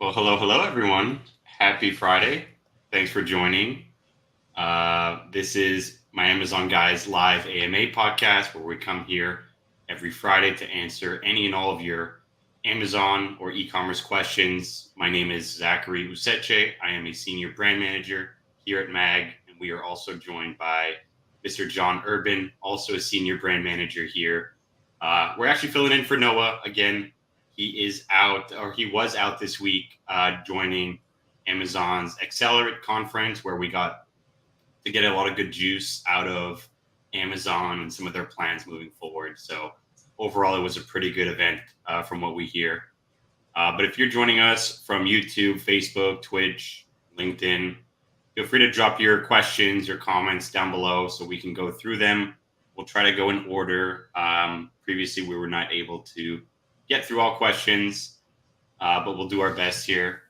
Well, hello, everyone. Happy Friday. Thanks for joining. This is my Amazon Guys live AMA podcast where we come here every Friday to answer any and all of your Amazon or e commerce questions. My name is Zachary Useche. I am a senior brand manager here at MAG, and we are also joined by Mr. John Urban, also a senior brand manager here. We're actually filling in for Noah again. He is out, or he was out this week, joining Amazon's Accelerate conference, where we got to get a lot of good juice out of Amazon and some of their plans moving forward. So overall, it was a pretty good event from what we hear. But if you're joining us from YouTube, Facebook, Twitch, LinkedIn, feel free to drop your questions, your comments down below so we can go through them. We'll try to go in order. Previously, we were not able to get through all questions, but we'll do our best here.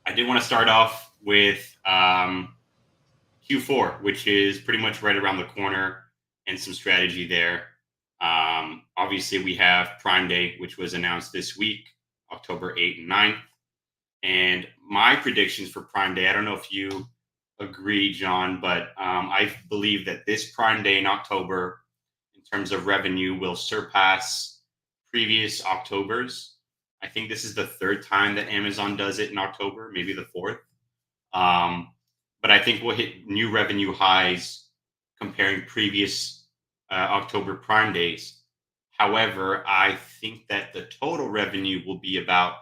I did want to start off with Q4, which is pretty much right around the corner, and some strategy there. Obviously, we have Prime Day, which was announced this week, October 8th and 9th. And my predictions for Prime Day, I don't know if you agree, John, but I believe that this Prime Day in October, in terms of revenue, will surpass previous Octobers. I think this is the third time that Amazon does it in October, maybe the fourth. Um, but I think we'll hit new revenue highs comparing previous October Prime days. However, I think that the total revenue will be about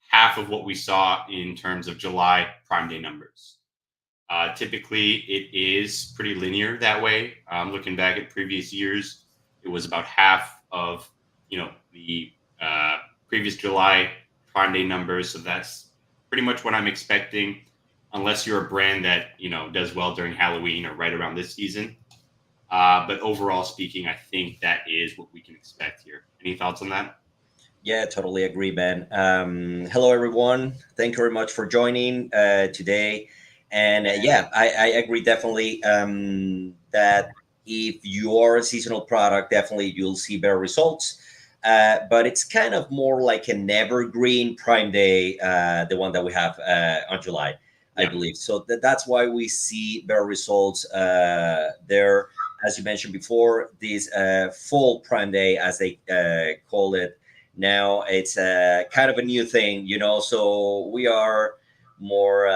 half of what we saw in terms of July Prime Day numbers. Typically, it is pretty linear that way. Looking back at previous years, it was about half of the previous July Prime Day numbers. So that's pretty much what I'm expecting, unless you're a brand that does well during Halloween or right around this season. But overall speaking, I think that is what we can expect here. Any thoughts on that? Yeah, totally agree, Ben. Hello, everyone. Thank you very much for joining today. And yeah, I agree definitely that if you are a seasonal product, definitely you'll see better results. But it's kind of more like an evergreen Prime Day, the one that we have on July, I Yeah. believe. So that's why we see better results there. As you mentioned before, this full Prime Day, as they call it now, it's kind of a new thing, so we are more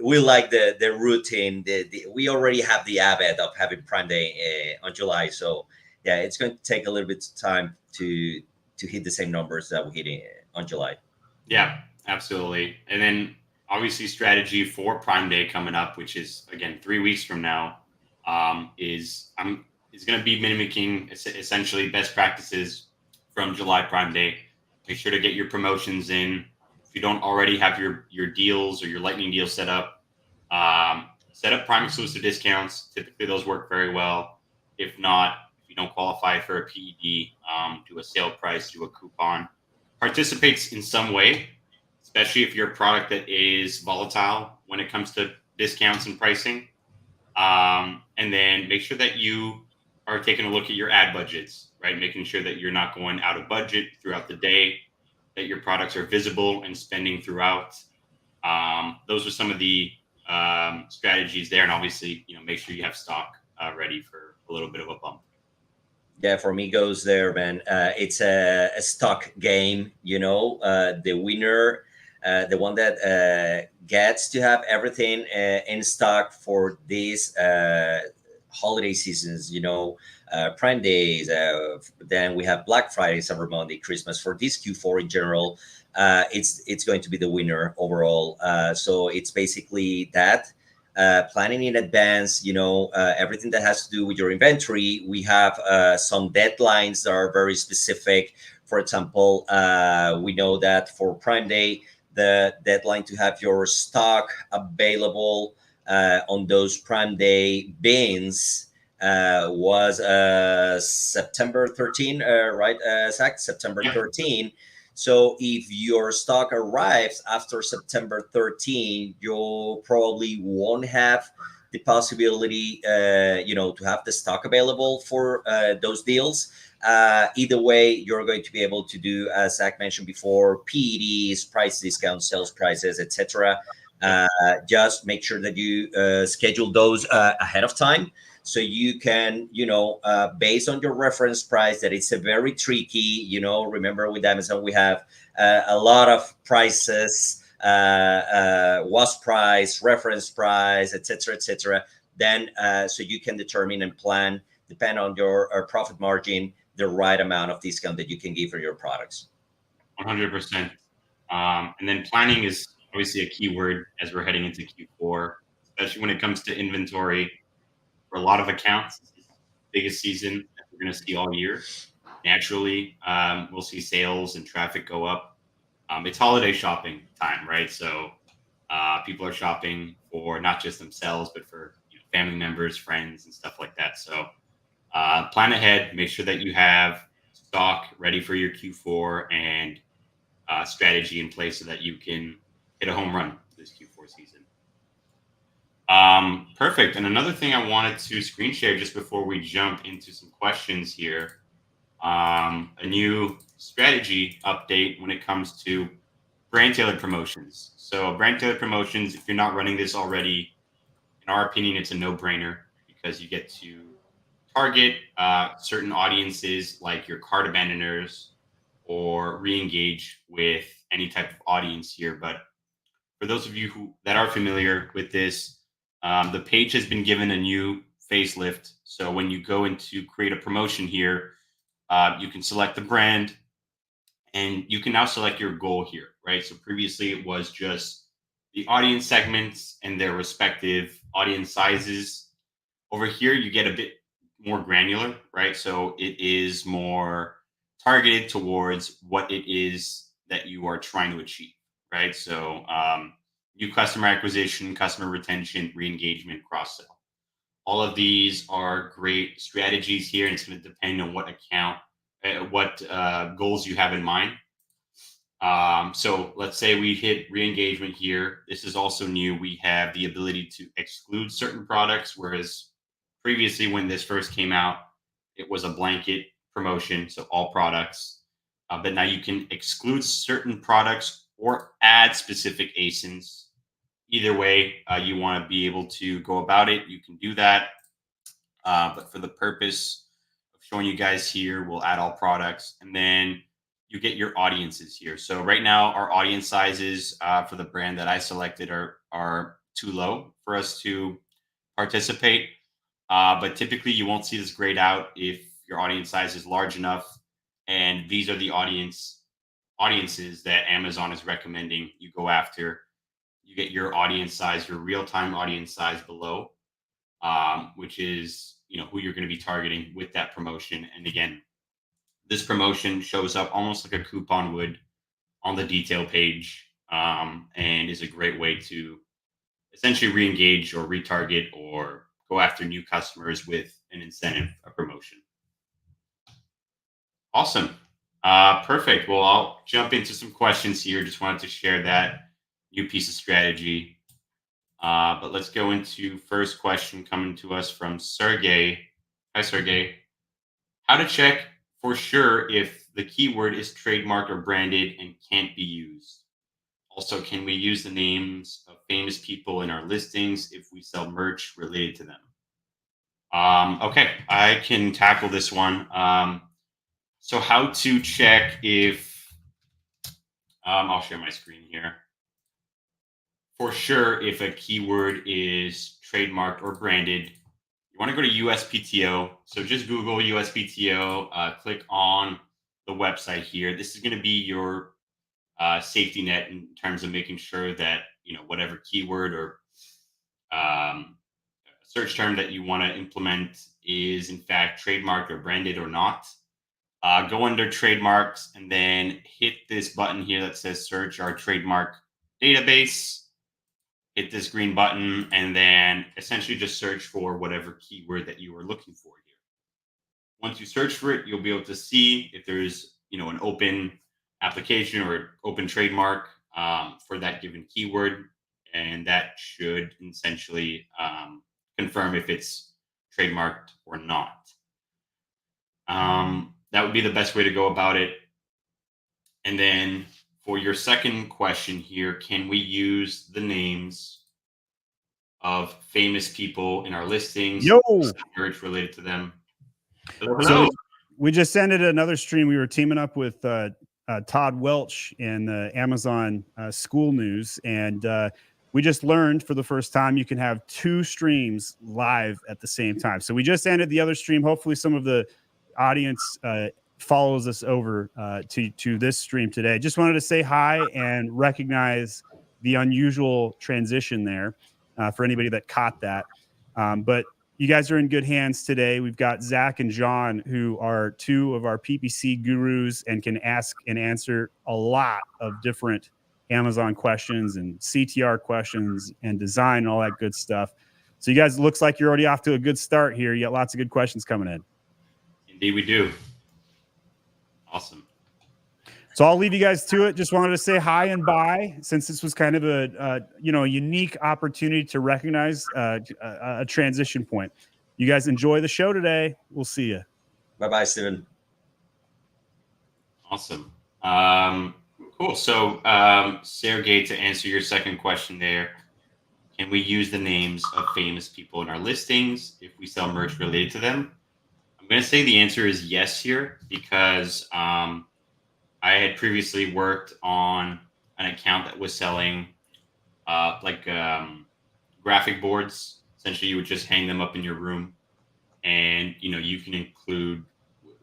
we like the routine. We already have the habit of having Prime Day on July, so yeah, it's going to take a little bit of time to hit the same numbers that we hit on July. Yeah, absolutely. And then obviously strategy for Prime Day coming up, which is again 3 weeks from now, is going to be mimicking essentially best practices from July Prime Day. Make sure to get your promotions in. If you don't already have your deals or your lightning deals set up Prime exclusive discounts. Typically, those work very well. If not, if you don't qualify for a PED, do a sale price, do a coupon. Participates in some way, especially if you're a product that is volatile when it comes to discounts and pricing. And then make sure that you are taking a look at your ad budgets, right? Making sure that you're not going out of budget throughout the day, that your products are visible and spending throughout. Those are some of the strategies there. And obviously, make sure you have stock ready for a little bit of a bump. Yeah, for me goes there, man. It's a stock game, the winner, the one that gets to have everything in stock for these holiday seasons, Prime Days. Then we have Black Friday, Cyber Monday, Christmas. For this Q4 in general, it's going to be the winner overall. So it's basically that. Planning in advance, everything that has to do with your inventory. We have some deadlines that are very specific. For example, we know that for Prime Day, the deadline to have your stock available on those Prime Day bins was September 13, right, Zach? September Yeah. 13. So if your stock arrives after September 13, you probably won't have the possibility, to have the stock available for those deals. Either way, you're going to be able to do, as Zach mentioned before, PEDs, price discounts, sales prices, etc. Just make sure that you schedule those ahead of time, so you can, based on your reference price, that it's a very tricky, remember with Amazon, we have a lot of prices, was price, reference price, etc., etc. Then, so you can determine and plan, depend on your profit margin, the right amount of discount that you can give for your products. 100%. And then planning is obviously a key word as we're heading into Q4, especially when it comes to inventory. For a lot of accounts, this is the biggest season that we're going to see all year. Naturally, we'll see sales and traffic go up. It's holiday shopping time, right? So people are shopping for not just themselves, but for family members, friends, and stuff like that. So plan ahead. Make sure that you have stock ready for your Q4 and strategy in place so that you can hit a home run this Q4 season. Perfect. And another thing I wanted to screen share just before we jump into some questions here, a new strategy update when it comes to brand tailored promotions. So brand tailored promotions, if you're not running this already, in our opinion, it's a no brainer because you get to target certain audiences like your cart abandoners or re-engage with any type of audience here. But for those of you that are familiar with this, the page has been given a new facelift. So when you go into create a promotion here, you can select the brand and you can now select your goal here, right? So previously it was just the audience segments and their respective audience sizes. Over here, you get a bit more granular, right? So it is more targeted towards what it is that you are trying to achieve, right? So new customer acquisition, customer retention, re-engagement, cross-sell. All of these are great strategies here, and it's going to depend on what account, what goals you have in mind. So let's say we hit re-engagement here. This is also new. We have the ability to exclude certain products, whereas previously when this first came out, it was a blanket promotion, so all products. But now you can exclude certain products or add specific ASINs. Either way you want to be able to go about it, you can do that. But for the purpose of showing you guys here, we'll add all products, and then you get your audiences here. So right now, our audience sizes for the brand that I selected are too low for us to participate. But typically, you won't see this grayed out if your audience size is large enough. And these are the audiences that Amazon is recommending you go after. You get your audience size, your real-time audience size below, which is who you're going to be targeting with that promotion. And again, this promotion shows up almost like a coupon would on the detail page, and is a great way to essentially re-engage or retarget or go after new customers with an incentive, a promotion. Awesome. Perfect. Well, I'll jump into some questions here. Just wanted to share that new piece of strategy. But let's go into first question coming to us from Sergey. Hi, Sergey. How to check for sure if the keyword is trademarked or branded and can't be used. Also, can we use the names of famous people in our listings if we sell merch related to them? Okay, I can tackle this one. So how to check if, I'll share my screen here. For sure, if a keyword is trademarked or branded, you want to go to USPTO. So just Google USPTO, click on the website here. This is going to be your safety net in terms of making sure that whatever keyword or search term that you want to implement is in fact trademarked or branded or not. Go under trademarks and then hit this button here that says search our trademark database. Hit this green button and then essentially just search for whatever keyword that you are looking for here. Once you search for it, you'll be able to see if there's an open application or open trademark for that given keyword, and that should essentially confirm if it's trademarked or not. That would be the best way to go about it. And then for your second question here, can we use the names of famous people in our listings? Yo, Merch related to them. so we just ended another stream. We were teaming up with Todd Welch in the Amazon School News, and we just learned for the first time you can have 2 streams live at the same time. So we just ended the other stream. Hopefully, some of the audience follows us over to this stream today. Just wanted to say hi and recognize the unusual transition there for anybody that caught that. But you guys are in good hands today. We've got Zach and John, who are 2 of our PPC gurus and can ask and answer a lot of different Amazon questions and CTR questions and design and all that good stuff. So you guys, looks like you're already off to a good start here. You got lots of good questions coming in. Indeed, we do. Awesome. So I'll leave you guys to it. Just wanted to say hi and bye, since this was kind of a unique opportunity to recognize a transition point. You guys enjoy the show today. We'll see you. Bye-bye, Steven. Awesome. Cool. So, Sergey, to answer your second question there, can we use the names of famous people in our listings if we sell merch related to them? I'm going to say the answer is yes here, because I had previously worked on an account that was selling graphic boards. Essentially, you would just hang them up in your room, and you can include.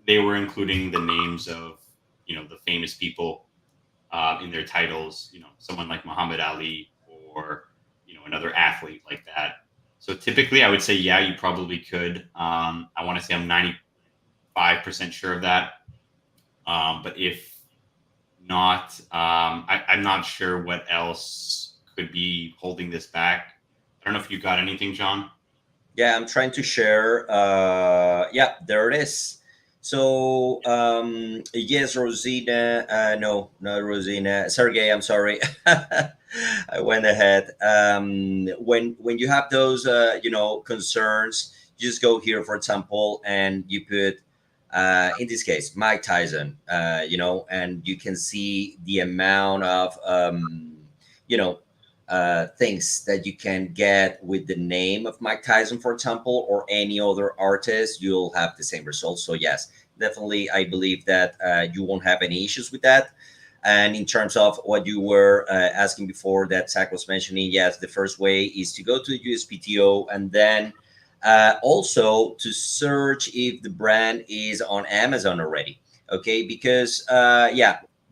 They were including the names of the famous people in their titles. Someone like Muhammad Ali or another athlete like that. So typically, I would say yeah, you probably could. I want to say I'm 95% sure of that. But if not, I'm not sure what else could be holding this back. I don't know if you got anything, John. Yeah, I'm trying to share. Yeah, there it is. So yes, Rosina. No, not Rosina. Sergey, I'm sorry. I went ahead. When you have those concerns, you just go here, for example, and you put in this case Mike Tyson. And you can see the amount of things that you can get with the name of Mike Tyson, for example, or any other artist. You'll have the same results. So yes, definitely, I believe that you won't have any issues with that. And in terms of what you were asking before, that Zach was mentioning, yes, the first way is to go to the USPTO, and then also to search if the brand is on Amazon already. Okay, because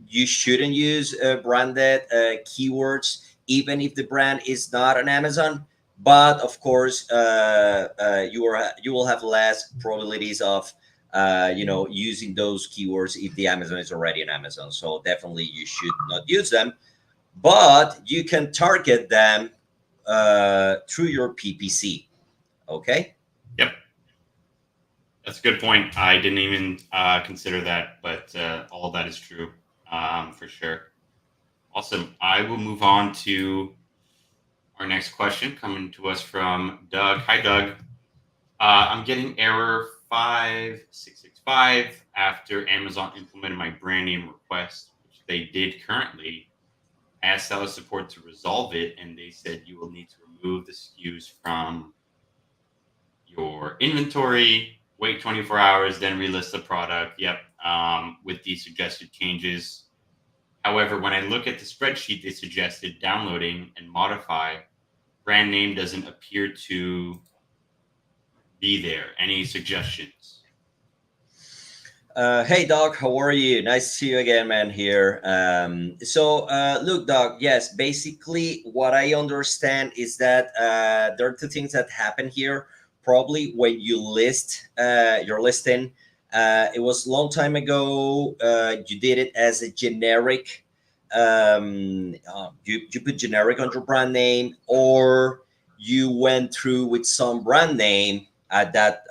you shouldn't use branded keywords even if the brand is not on Amazon. But of course, you will have less probabilities of using those keywords if the Amazon is already on Amazon. So definitely you should not use them, but you can target them through your PPC. Okay. Yep. That's a good point. I didn't even consider that, but all of that is true for sure. Awesome. I will move on to our next question coming to us from Doug. Hi, Doug. I'm getting error 5665 after Amazon implemented my brand name request, which they did currently. I asked seller support to resolve it, and they said you will need to remove the SKUs from your inventory, wait 24 hours, then relist the product. Yep. With the suggested changes. However, when I look at the spreadsheet they suggested downloading and modify, brand name doesn't appear to be there. Any suggestions? Hey, Doc, how are you? Nice to see you again, man, here. Look, Doc, yes, basically what I understand is that there are 2 things that happen here. Probably when you list your listing, it was a long time ago. You did it as a generic. You put generic on your brand name, or you went through with some brand name at that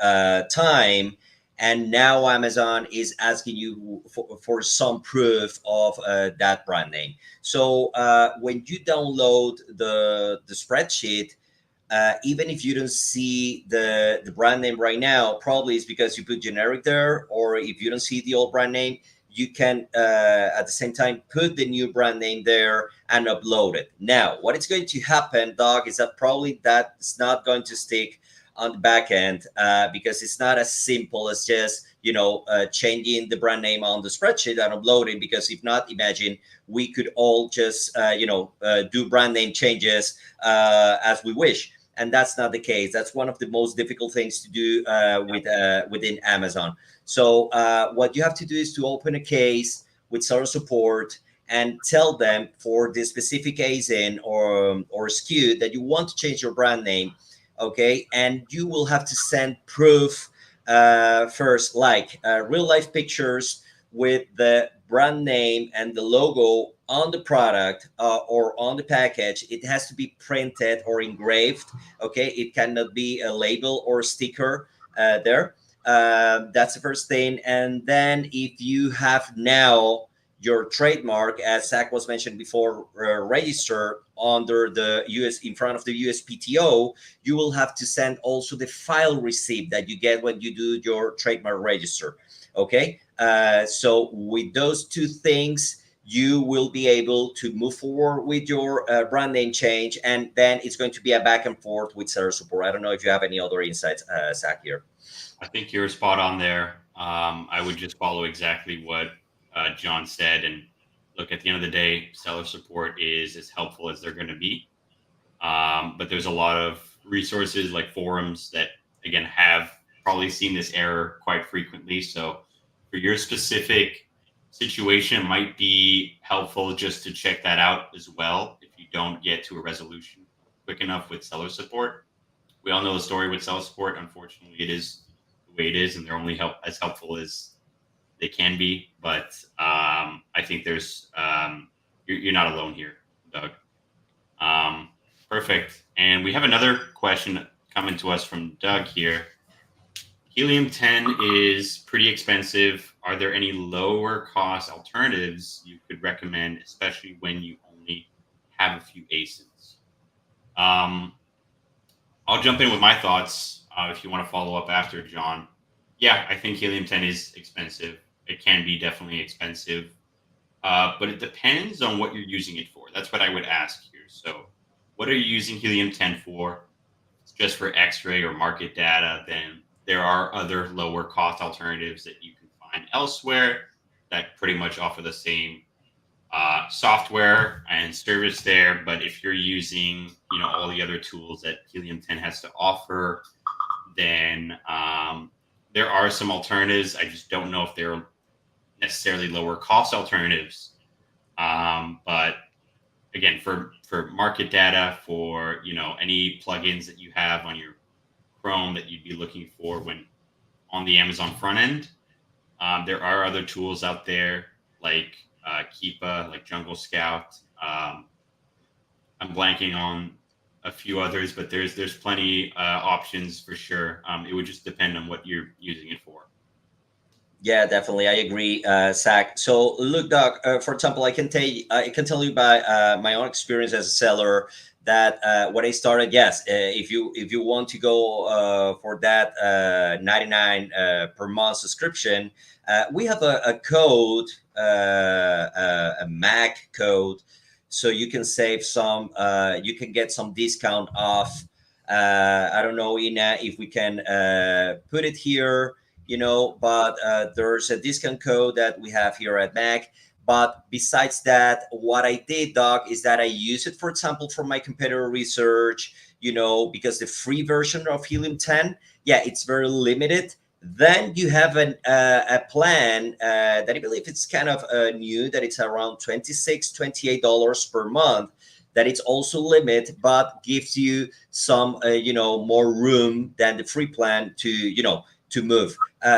time, and now Amazon is asking you for some proof of that brand name. So when you download the spreadsheet, even if you don't see the brand name right now, probably it's because you put generic there, or if you don't see the old brand name, you can at the same time put the new brand name there and upload it. Now, what is going to happen, Doc, is that probably that's not going to stick on the back end because it's not as simple as just changing the brand name on the spreadsheet and uploading. Because if not, imagine we could all just do brand name changes as we wish. And that's not the case. That's one of the most difficult things to do within Amazon. So what you have to do is to open a case with seller support and tell them for the specific ASIN or SKU that you want to change your brand name. Okay, and you will have to send proof first, like real life pictures with the brand name and the logo on the product or on the package. It has to be printed or engraved. Okay, it cannot be a label or a sticker there. That's the first thing. And then if you have now your trademark, as Zach was mentioned before, register under the US in front of the USPTO, you will have to send also the file receipt that you get when you do your trademark register. Okay, so with those two things, you will be able to move forward with your brand name change, and then it's going to be a back and forth with seller support. I don't know if you have any other insights, Zach, here. I think you're spot on there. I would just follow exactly what John said, and look, at the end of the day, seller support is as helpful as they're going to be. But there's a lot of resources like forums that, again, have probably seen this error quite frequently. So for your specific situation, it might be helpful just to check that out as well if you don't get to a resolution quick enough with seller support. We all know the story with seller support. Unfortunately, it is the way it is, and they're only as helpful as they can be. But I think there's you're not alone here, Doug. Perfect. And we have another question coming to us from Doug here. Helium 10 is pretty expensive. Are there any lower cost alternatives you could recommend, especially when you only have a few ASINs? I'll jump in with my thoughts if you want to follow up after, John. Yeah, I think Helium 10 is expensive. It can be definitely expensive, but it depends on what you're using it for. That's what I would ask here. So what are you using Helium 10 for? If it's just for X-ray or market data, then there are other lower cost alternatives that you can find elsewhere that pretty much offer the same software and service there. But if you're using, all the other tools that Helium 10 has to offer, then there are some alternatives. I just don't know if they're necessarily lower cost alternatives. But again, for market data, for any plugins that you have on your Chrome that you'd be looking for when on the Amazon front end, there are other tools out there like Keepa, like Jungle Scout. I'm blanking on a few others, but there's plenty options for sure. It would just depend on what you're using it for. Yeah, definitely, I agree, Zach. So look, Doc, for example, I can tell you by my own experience as a seller that when I started, yes, if you want to go for that 99 per month subscription, we have a code, a MAC code, so you can save some. You can get some discount off. I don't know, Ina, if we can put it here. But there's a discount code that we have here at Mac. But besides that, what I did, Doc, is that I use it, for example, for my competitor research, because the free version of Helium 10, yeah, it's very limited. Then you have a plan that I believe it's kind of new, that it's around $26, $28 per month, that it's also limited, but gives you some, more room than the free plan to move.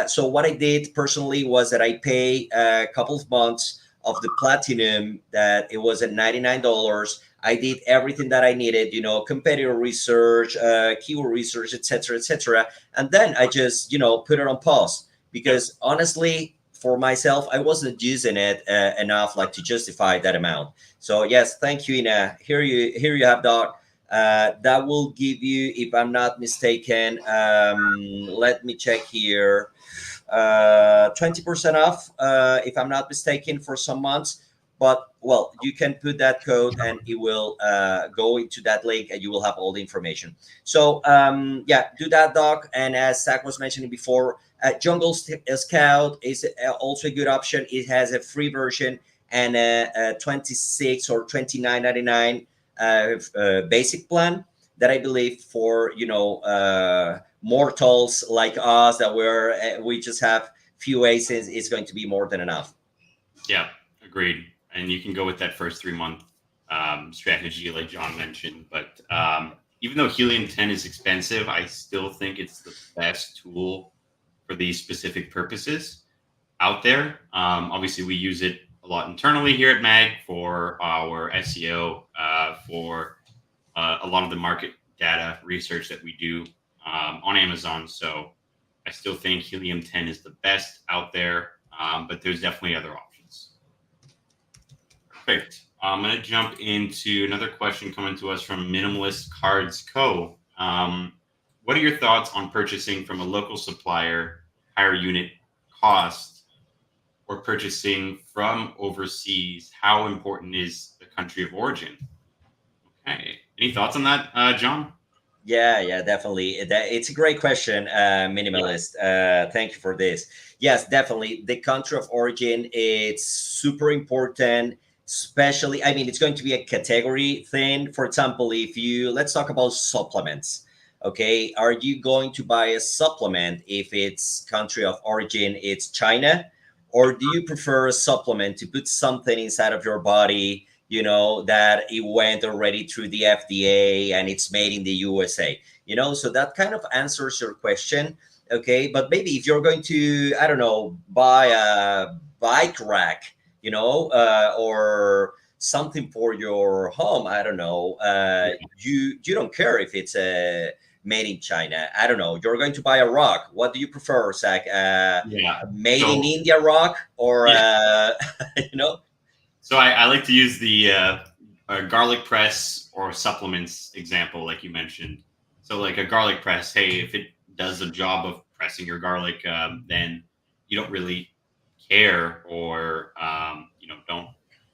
So what I did personally was that I pay a couple of months of the platinum, that it was at $99. I did everything that I needed, competitor research, keyword research, etc. And then I just, put it on pause, because honestly, for myself, I wasn't using it enough, like, to justify that amount. So yes, thank you, Ina. Here you have, Doc. That will give you, if I'm not mistaken, let me check here, 20% off, if I'm not mistaken, for some months. But well, you can put that code and it will go into that link and you will have all the information. So yeah, do that, Doc. And as Zach was mentioning before, Jungle Scout is also a good option. It has a free version and a 26 or 29.99 basic plan that I believe for mortals like us that we just have few aces is going to be more than enough. Yeah, agreed. And you can go with that first 3 month strategy, like John mentioned. But even though Helium 10 is expensive, I still think it's the best tool for these specific purposes out there. Obviously, we use it a lot internally here at MAG for our SEO, for a lot of the market data research that we do on Amazon. So I still think Helium 10 is the best out there, but there's definitely other options. Perfect. I'm going to jump into another question coming to us from Minimalist Cards Co. What are your thoughts on purchasing from a local supplier, higher unit cost, or purchasing from overseas? How important is the country of origin? Okay. Any thoughts on that, John? Yeah, definitely. It's a great question, Minimalist. Thank you for this. Yes, definitely. The country of origin, it's super important, especially, I mean, it's going to be a category thing. For example, let's talk about supplements. Okay. Are you going to buy a supplement if its country of origin, it's China? Or do you prefer a supplement to put something inside of your body, that it went already through the FDA and it's made in the USA, so that kind of answers your question. Okay. But maybe if you're going to, I don't know, buy a bike rack, or something for your home, I don't know, you don't care if it's made in China. I don't know. You're going to buy a rock. What do you prefer, Zach? Made in India rock or, So I like to use the garlic press or supplements example, like you mentioned. So like a garlic press, hey, if it does a job of pressing your garlic, then you don't really care, or don't.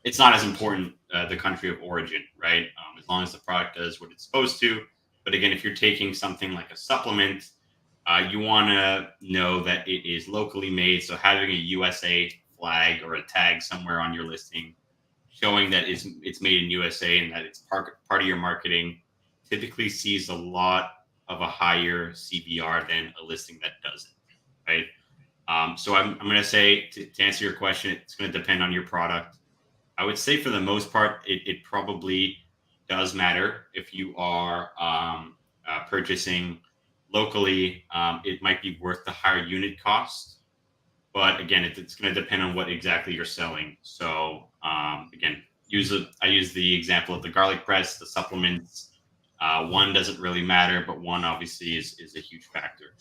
It's not as important the country of origin, right? As long as the product does what it's supposed to. But again, if you're taking something like a supplement, you want to know that it is locally made. So having a USA flag or a tag somewhere on your listing showing that it's made in USA and that it's part of your marketing typically sees a lot of a higher CVR than a listing that doesn't, right? So I'm going to say, to answer your question, it's going to depend on your product. I would say for the most part, it probably does matter. If you are purchasing locally, it might be worth the higher unit cost. But again, it's going to depend on what exactly you're selling. So again, I use the example of the garlic press, the supplements. One doesn't really matter, but one obviously is a huge factor.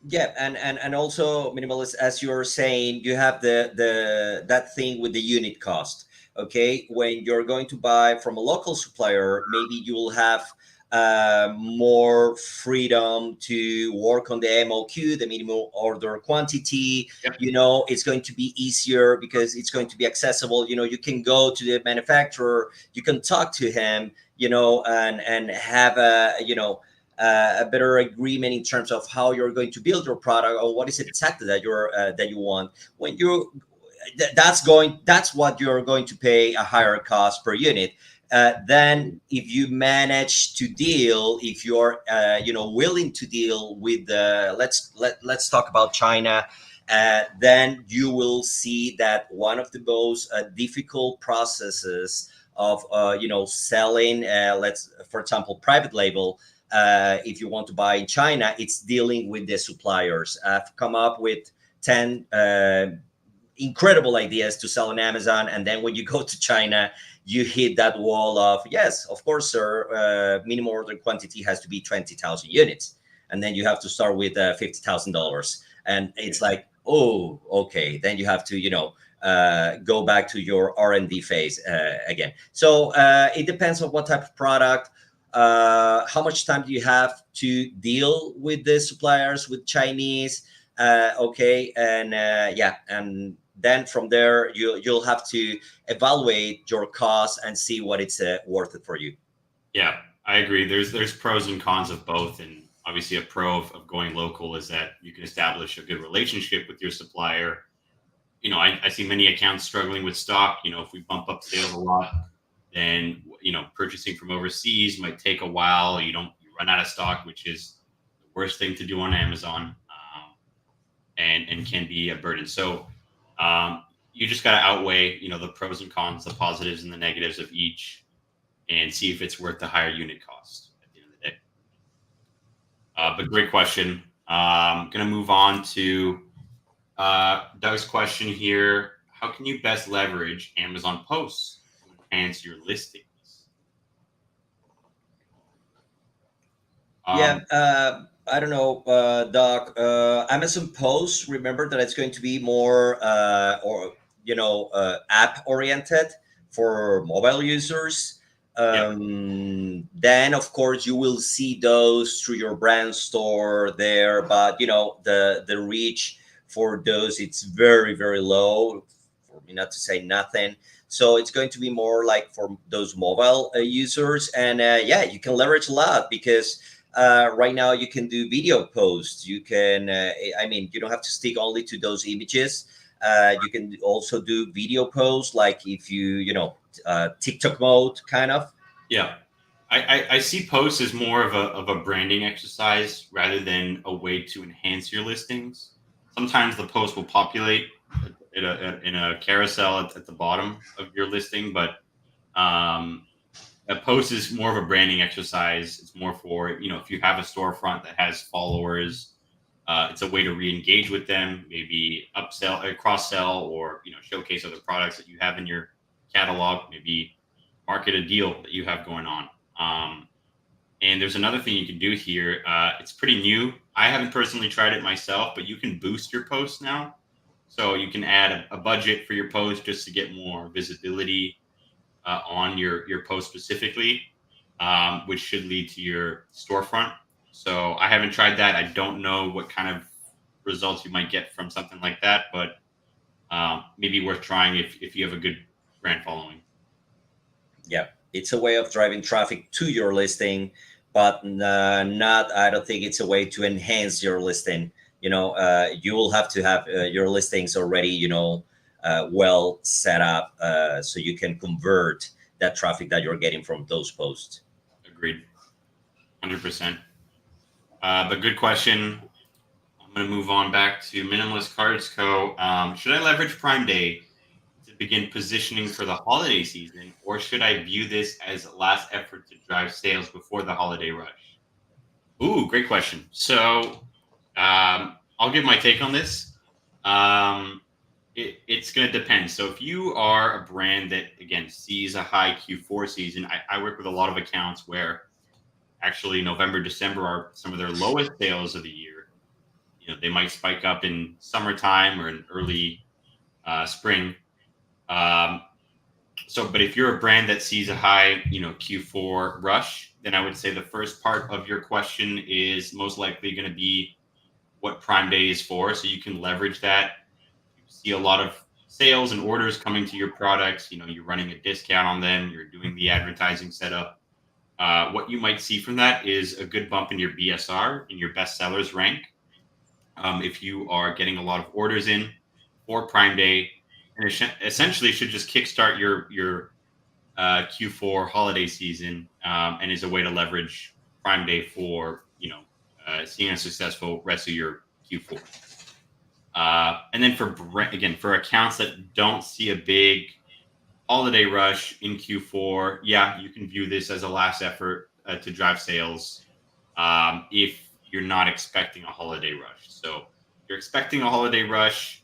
Yeah, and also, Minimalist, as you're saying, you have that thing with the unit cost. Okay, when you're going to buy from a local supplier, maybe you will have more freedom to work on the MOQ, the minimum order quantity. Yep. It's going to be easier because it's going to be accessible. You can go to the manufacturer, you can talk to him, and have a better agreement in terms of how you're going to build your product, or what is it exactly that you want. When that's what you're going to pay a higher cost per unit. Then if you manage to deal, if you're willing to deal with let's talk about China, then you will see that one of the most difficult processes of selling, for example, private label, if you want to buy in China, it's dealing with the suppliers. I've come up with 10 incredible ideas to sell on Amazon, and then when you go to China, you hit that wall of, yes, of course, sir, minimum order quantity has to be 20,000 units, and then you have to start with $50,000, and it's like, oh, okay, then you have to go back to your R&D phase again. So it depends on what type of product. how much time do you have to deal with the suppliers, with Chinese? Okay, and yeah, and then from there you'll have to evaluate your costs and see what it's worth it for you. Yeah, I agree. There's pros and cons of both, and obviously a pro of going local is that you can establish a good relationship with your supplier. I see many accounts struggling with stock. If we bump up sales a lot, then purchasing from overseas might take a while. You run out of stock, which is the worst thing to do on Amazon, and can be a burden. So you just got to outweigh the pros and cons, the positives and the negatives of each, and see if it's worth the higher unit cost at the end of the day. But great question. Going to move on to Doug's question here. How can you best leverage Amazon posts to enhance your listings? I don't know, Doc. Amazon posts. Remember that it's going to be more app oriented for mobile users. Then of course you will see those through your brand store there, but the reach for those, it's very, very low, for me not to say nothing. So it's going to be more like for those mobile users, and yeah, you can leverage a lot because right now you can do video posts. You can you don't have to stick only to those images. You can also do video posts, like if TikTok mode kind of. Yeah, I see posts as more of a branding exercise rather than a way to enhance your listings. Sometimes the post will populate in a carousel at the bottom of your listing, but a post is more of a branding exercise. It's more for if you have a storefront that has followers, it's a way to re-engage with them, maybe upsell or cross-sell, or showcase other products that you have in your catalog, maybe market a deal that you have going on. And there's another thing you can do here. It's pretty new. I haven't personally tried it myself, but you can boost your posts now. So you can add a budget for your post just to get more visibility on your post specifically, which should lead to your storefront. So I haven't tried that. I don't know what kind of results you might get from something like that, but maybe worth trying if you have a good brand following. Yeah, it's a way of driving traffic to your listing, but I don't think it's a way to enhance your listing. You will have to have your listings already, well set up, so you can convert that traffic that you're getting from those posts. Agreed. 100%. But good question. I'm going to move on back to Minimalist Cards Co. Should I leverage Prime Day to begin positioning for the holiday season, or should I view this as a last effort to drive sales before the holiday rush? Ooh, great question. So I'll give my take on this. It's going to depend. So if you are a brand that, again, sees a high Q4 season, I work with a lot of accounts where actually November, December are some of their lowest sales of the year. They might spike up in summertime or in early spring. But if you're a brand that sees a high, Q4 rush, then I would say the first part of your question is most likely going to be what Prime Day is for. So you can leverage that. You see a lot of sales and orders coming to your products. You're running a discount on them. You're doing the advertising setup. What you might see from that is a good bump in your BSR, in your best sellers rank. If you are getting a lot of orders in for Prime Day, and essentially should just kickstart your Q4 holiday season, and is a way to leverage Prime Day for seeing a successful rest of your Q4. And then for accounts that don't see a big holiday rush in Q4, yeah, you can view this as a last effort to drive sales if you're not expecting a holiday rush. So if you're expecting a holiday rush,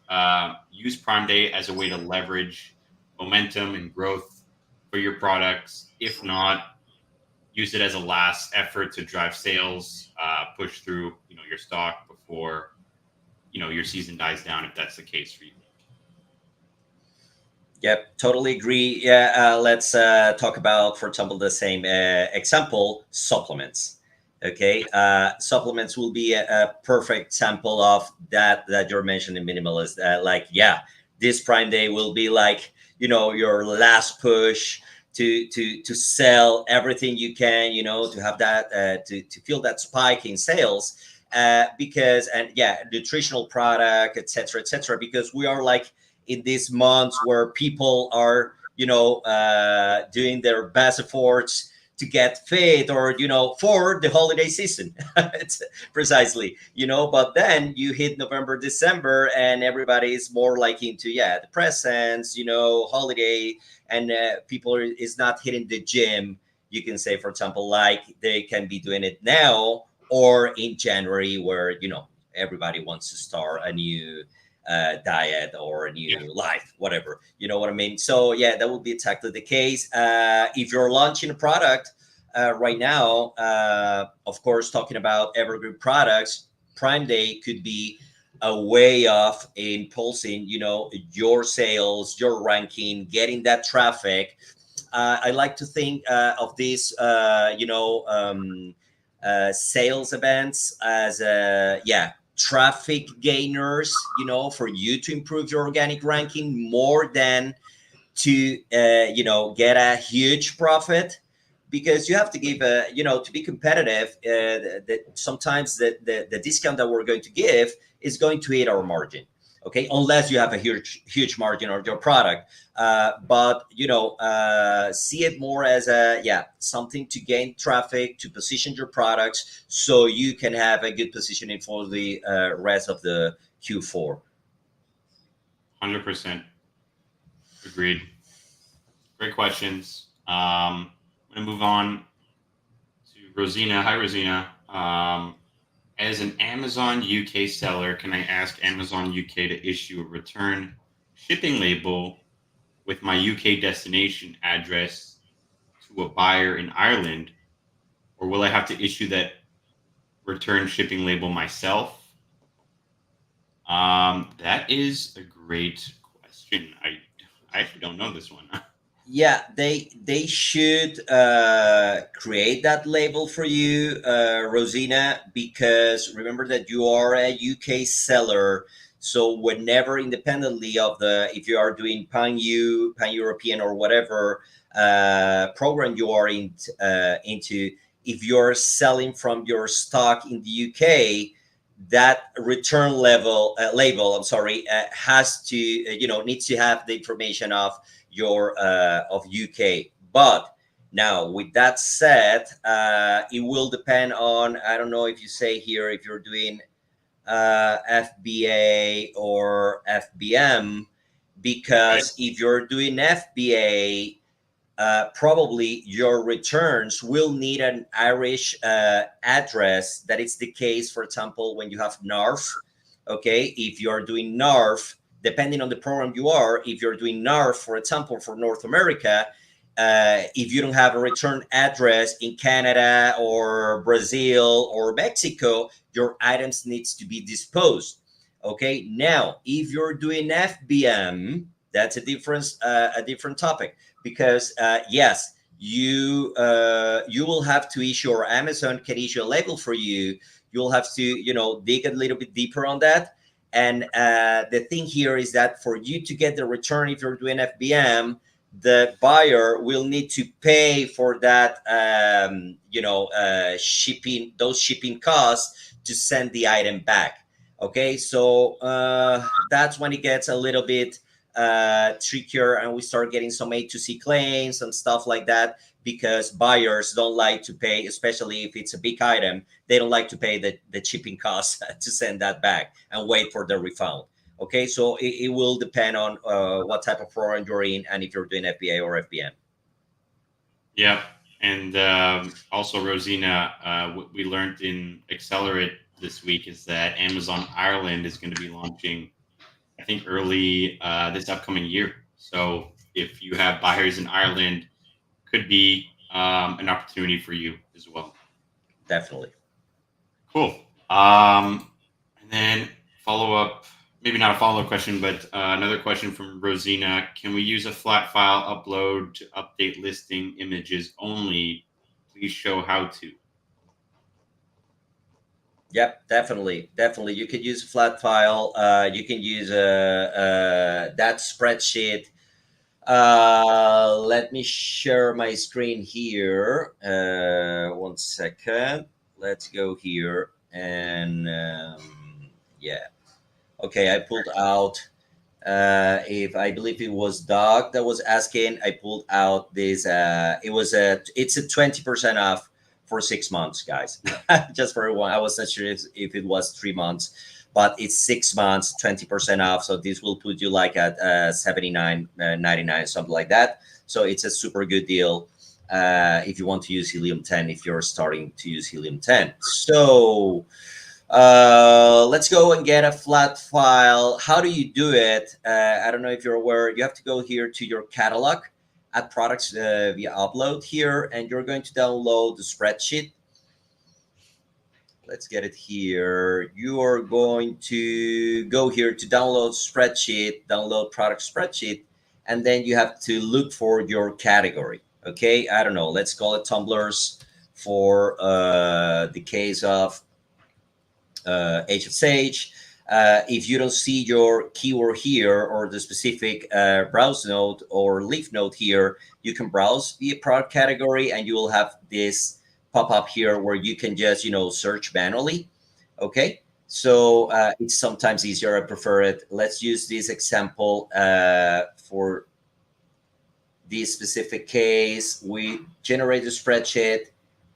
use Prime Day as a way to leverage momentum and growth for your products. If not, use it as a last effort to drive sales, push through your stock before your season dies down, if that's the case for you. Yep, totally agree. Yeah, let's talk about, for example, the same example, supplements. Okay, supplements will be a perfect example of that you're mentioning, minimalist. Like, yeah, this Prime Day will be like, your last push to sell everything you can, to have that to feel that spike in sales, because, and yeah, nutritional product, etc., because we are like in these months where people are doing their best efforts to get fit, or for the holiday season. It's precisely, but then you hit November, December, and everybody is more like into, yeah, the presents, holiday, and people is not hitting the gym, you can say, for example, like they can be doing it now, or in January, where everybody wants to start a new diet or a Yeah. new life, whatever. You know what I mean? So yeah, that would be exactly the case. If you're launching a product right now, of course, talking about evergreen products, Prime Day could be a way of impulsing, your sales, your ranking, getting that traffic. I like to think of these, sales events as yeah, traffic gainers, for you to improve your organic ranking more than to get a huge profit, because you have to give a, to be competitive, sometimes the discount that we're going to give is going to hit our margin. Okay, unless you have a huge margin on your product, but see it more as a, yeah, something to gain traffic, to position your products so you can have a good positioning for the rest of the Q4. 100% agreed. Great questions. I'm going to move on to Rosina. Hi, Rosina. As an Amazon UK seller, can I ask Amazon UK to issue a return shipping label with my UK destination address to a buyer in Ireland, or will I have to issue that return shipping label myself? That is a great question. I actually don't know this one. Yeah, they should create that label for you, Rosina, because remember that you are a UK seller. So whenever, independently of the, if you are doing pan European or whatever program you are into, if you're selling from your stock in the UK, that return label, I'm sorry, has to, needs to have the information of UK. But now, with that said, it will depend on, I don't know if you say here, if you're doing FBA or FBM, Right. because if you're doing FBA, probably your returns will need an Irish address. That is the case, for example, when you have NARF. Okay, if you're doing NARF, depending on the program you are, if you're doing NARF, for example, for North America, if you don't have a return address in Canada or Brazil or Mexico, your items needs to be disposed. Okay, now if you're doing FBM, that's a different topic, because yes, you will have to issue, or Amazon can issue a label for you. You'll have to dig a little bit deeper on that. And the thing here is that for you to get the return, if you're doing FBM, the buyer will need to pay for that shipping, those shipping costs, to send the item back. Okay, so that's when it gets a little bit trickier, and we start getting some A2C claims and stuff like that, because buyers don't like to pay, especially if it's a big item. They don't like to pay the shipping costs to send that back and wait for the refund. Okay, so it will depend on what type of program you're in, and if you're doing FBA or FBM. Yeah. And also, Rosina, what we learned in Accelerate this week is that Amazon Ireland is going to be launching, I think, early this upcoming year. So if you have buyers in Ireland, could be an opportunity for you as well. Definitely. Cool. And then follow up. maybe not a follow-up question, but another question from Rosina. Can we use a flat file upload to update listing images only? Please show how to. Yep, definitely. You could use a flat file. You can use that spreadsheet. Let me share my screen here. 1 second. Let's go here and yeah. Okay, I pulled out. If I believe it was Doug that was asking, I pulled out this. It's a 20% off for 6 months, guys. Just for everyone. I wasn't sure if it was 3 months, but it's 6 months, 20% off. So this will put you like at 79.99, something like that. So it's a super good deal if you want to use Helium 10. If you're starting to use Helium 10, so. Let's go and get a flat file. How do you do it? I don't know if you're aware. You have to go here to your catalog, add products via upload here, and you're going to download the spreadsheet. Let's get it here. You are going to go here to download spreadsheet, download product spreadsheet, and then you have to look for your category. Okay, I don't know. Let's call it tumblers for the case of Age of Sage. If you don't see your keyword here or the specific browse node or leaf node here, you can browse via product category and you will have this pop up here where you can just, search manually. Okay. So it's sometimes easier. I prefer it. Let's use this example for this specific case. We generate the spreadsheet.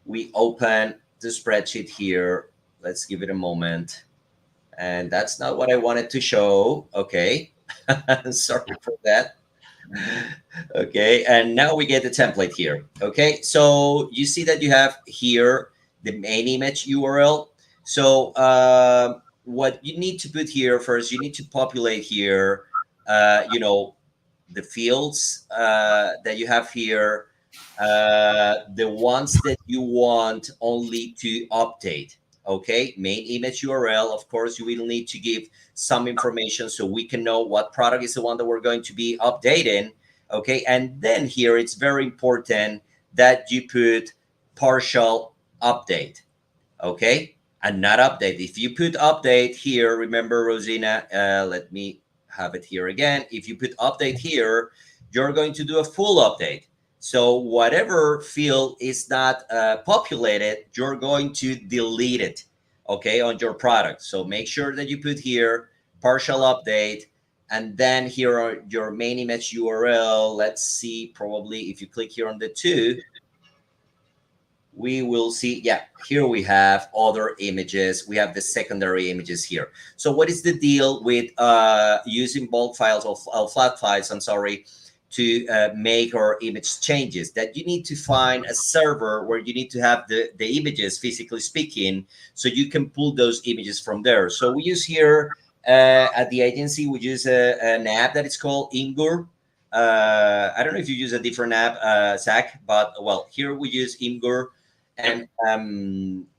We open the spreadsheet here. Let's give it a moment. And that's not what I wanted to show. Okay. Sorry for that. Okay. And now we get the template here. Okay. So you see that you have here the main image URL. So what you need to put here first, you need to populate here, the fields that you have here, the ones that you want only to update. Okay, main image URL. Of course, you will need to give some information so we can know what product is the one that we're going to be updating. Okay, and then here it's very important that you put partial update. Okay, and not update. If you put update here, remember, Rosina, let me have it here again. If you put update here, you're going to do a full update. So whatever field is not populated, you're going to delete it, okay, on your product. So make sure that you put here partial update, and then here are your main image URL. Let's see, probably if you click here on the 2, we will see, yeah, here we have other images. We have the secondary images here. So what is the deal with using bulk files or flat files, I'm sorry, to make our image changes? That you need to find a server where you need to have the images, physically speaking, so you can pull those images from there. So we use here at the agency, we use an app that is called Imgur. I don't know if you use a different app, Zach, but well, here we use Imgur. And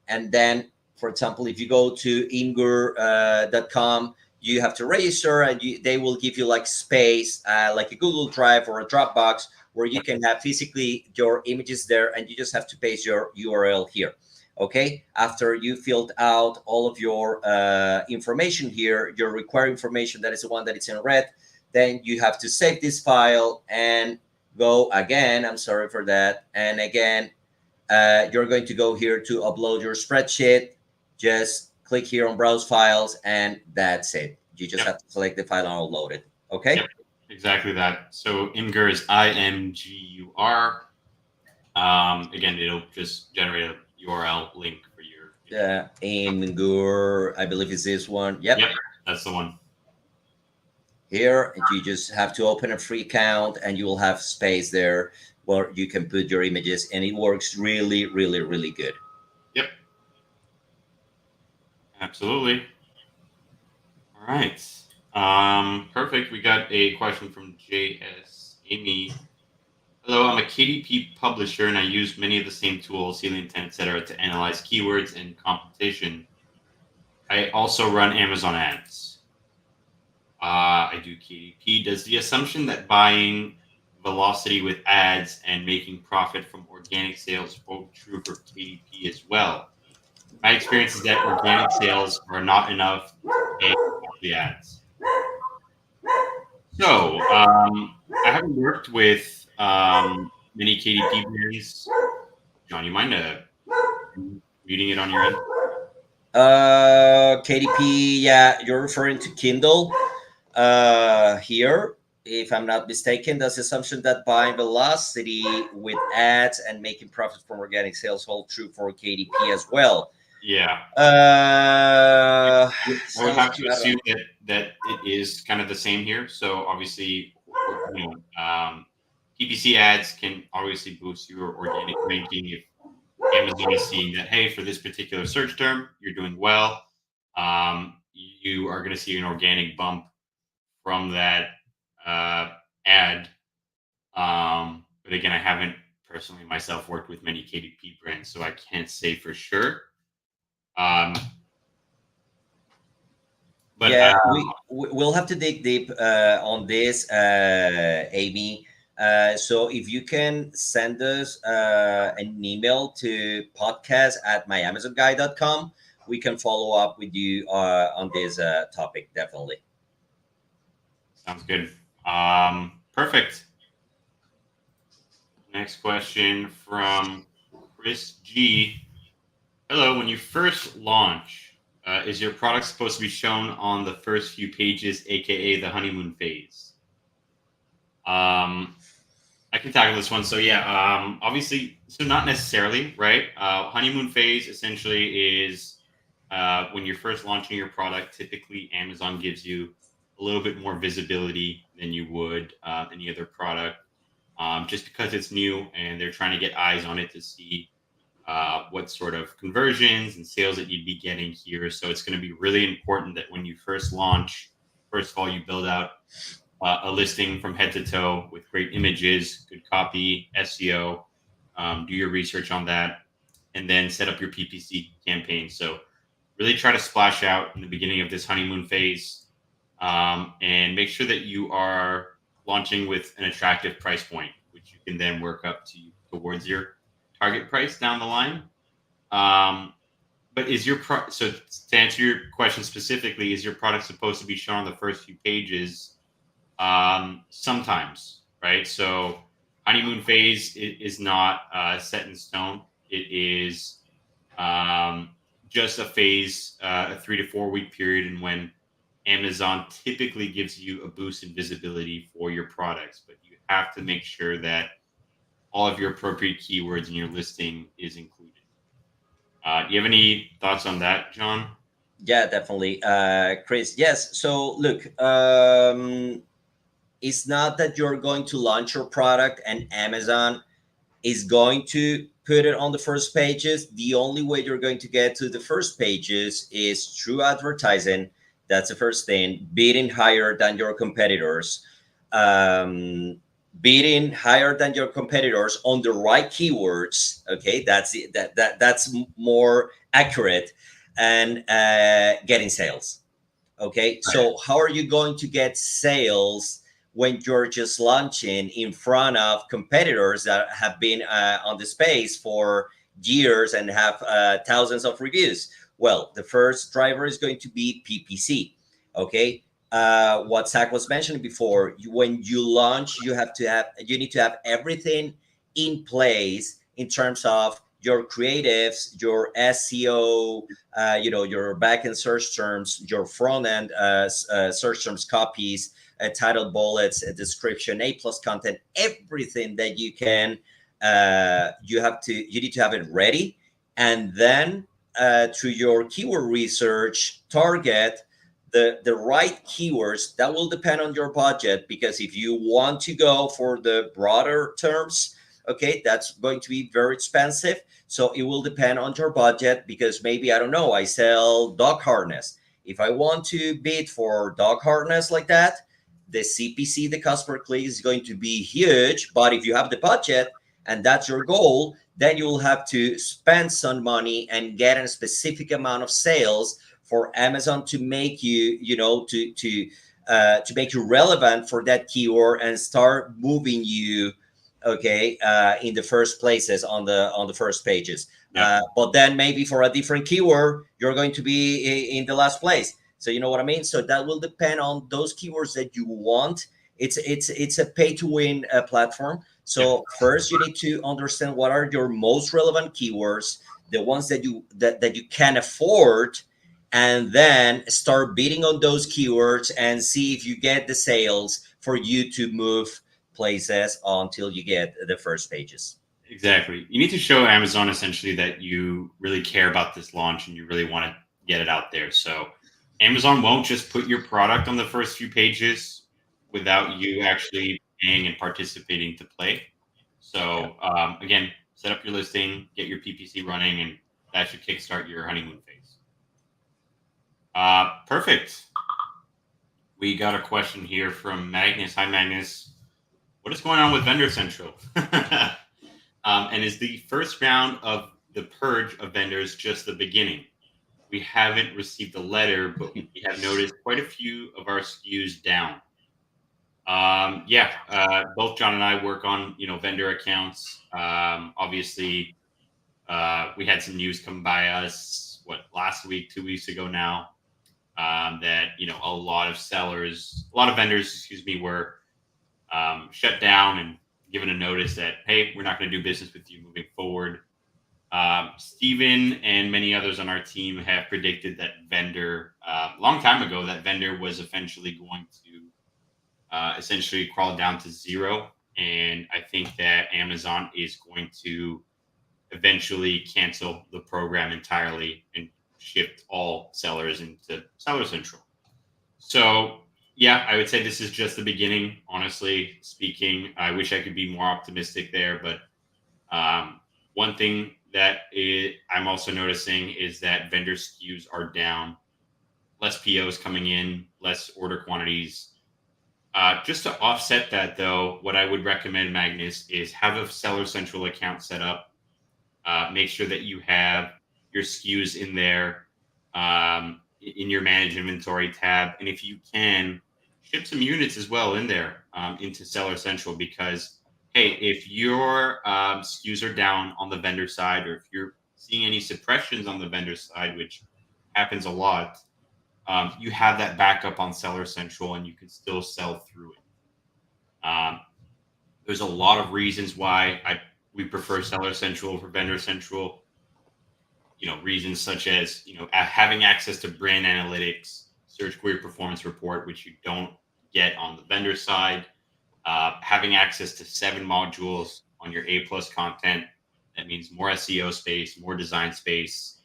then, for example, if you go to imgur.com, you have to register, and they will give you like space, like a Google Drive or a Dropbox, where you can have physically your images there, and you just have to paste your URL here. Okay. After you filled out all of your information here, your required information, that is the one that is in red, then you have to save this file and go again. I'm sorry for that. And again, you're going to go here to upload your spreadsheet. Just click here on browse files, and that's it. You just have to select the file and upload it. Okay. Yep, exactly that. So Imgur is IMGUR. Again, it'll just generate a URL link for your Imgur, I believe is this one. Yep, that's the one. Here, you just have to open a free account, and you will have space there where you can put your images, and it works really, really, really good. Yep. Absolutely. All right. Perfect. We got a question from JS Amy. Hello, I'm a KDP publisher, and I use many of the same tools, Helium 10, etc., to analyze keywords and competition. I also run Amazon ads. I do KDP. Does the assumption that buying velocity with ads and making profit from organic sales hold true for KDP as well? My experience is that organic sales are not enough to pay off the ads. So I haven't worked with many KDP brands. John, you mind reading it on your end? KDP, yeah, you're referring to Kindle here. If I'm not mistaken, that's the assumption that buying velocity with ads and making profit from organic sales hold true for KDP as well. Yeah. I would have to assume that it is kind of the same here. So obviously, PPC ads can obviously boost your organic ranking if Amazon is seeing that, hey, for this particular search term, you're doing well. You are going to see an organic bump from that ad. But again, I haven't personally myself worked with many KDP brands, so I can't say for sure. But yeah, we'll have to dig deep on this, Amy. So if you can send us an email to podcast@myamazonguy.com, we can follow up with you on this topic, definitely. Sounds good. Perfect. Next question from Chris G. Hello, when you first launch, is your product supposed to be shown on the first few pages, aka the honeymoon phase? I can tackle this one. So yeah, obviously, so not necessarily, right? Honeymoon phase essentially is when you're first launching your product. Typically, Amazon gives you a little bit more visibility than you would any other product, just because it's new and they're trying to get eyes on it to see what sort of conversions and sales that you'd be getting here. So it's going to be really important that when you first launch, first of all, you build out a listing from head to toe with great images, good copy, SEO, do your research on that, and then set up your PPC campaign. So really try to splash out in the beginning of this honeymoon phase, and make sure that you are launching with an attractive price point, which you can then work up towards your target price down the line. But is your so to answer your question specifically, is your product supposed to be shown on the first few pages? Sometimes, right? So honeymoon phase is not set in stone. It is just a phase, a 3 to 4 week period, and when Amazon typically gives you a boost in visibility for your products, but you have to make sure that all of your appropriate keywords in your listing is included. Do you have any thoughts on that, John? Yeah, definitely. Chris, yes. So look, it's not that you're going to launch your product and Amazon is going to put it on the first pages. The only way you're going to get to the first pages is through advertising. That's the first thing. Bidding higher than your competitors. Bidding higher than your competitors on the right keywords. Okay, that's it. That's more accurate, and getting sales. Okay, so how are you going to get sales when you're just launching in front of competitors that have been on the space for years and have thousands of reviews? Well, the first driver is going to be PPC. Okay, what Zach was mentioning before, when you launch, you need to have everything in place in terms of your creatives, your SEO, your backend search terms, your front end search terms, copies, title bullets, a description, A+ content, everything that you can. You need to have it ready, and then through your keyword research, target the right keywords. That will depend on your budget, because if you want to go for the broader terms, okay, that's going to be very expensive. So it will depend on your budget, because maybe, I don't know, I sell dog harness. If I want to bid for dog harness like that, the CPC, the cost per click, is going to be huge. But if you have the budget and that's your goal, then you will have to spend some money and get a specific amount of sales for Amazon to make you, to make you relevant for that keyword and start moving you, okay, in the first places on the first pages. Yeah. But then maybe for a different keyword, you're going to be in the last place. So you know what I mean. So that will depend on those keywords that you want. It's a pay to win platform. So first, you need to understand what are your most relevant keywords, the ones that you can afford, and then start bidding on those keywords and see if you get the sales for you to move places until you get the first pages. Exactly. You need to show Amazon essentially that you really care about this launch and you really want to get it out there. So Amazon won't just put your product on the first few pages without you actually paying and participating to play. So again, set up your listing, get your PPC running, and that should kickstart your honeymoon phase. Perfect. We got a question here from Magnus. Hi, Magnus. What is going on with Vendor Central? And is the first round of the purge of vendors just the beginning? We haven't received the letter, but we have noticed quite a few of our SKUs down. Both John and I work on vendor accounts. Obviously, we had some news come by us last week, 2 weeks ago now, that a lot of vendors, were shut down and given a notice that, hey, we're not going to do business with you moving forward. Steven and many others on our team have predicted that vendor, long time ago, that vendor was eventually going to essentially crawl down to zero. And I think that Amazon is going to eventually cancel the program entirely and shift all sellers into Seller Central. So yeah, I would say this is just the beginning, honestly speaking. I wish I could be more optimistic there, but one thing that I'm also noticing is that vendor SKUs are down, less POs coming in, less order quantities. Just to offset that, though, what I would recommend, Magnus, is have a Seller Central account set up. Make sure that you have your SKUs in there, in your manage inventory tab, and if you can, ship some units as well in there into Seller Central, because hey, if your SKUs are down on the vendor side, or if you're seeing any suppressions on the vendor side, which happens a lot, you have that backup on Seller Central and you can still sell through it. There's a lot of reasons why we prefer Seller Central over Vendor Central. Reasons such as having access to brand analytics, search query performance report, which you don't get on the vendor side. Having access to 7 modules on your A+ content. That means more SEO space, more design space,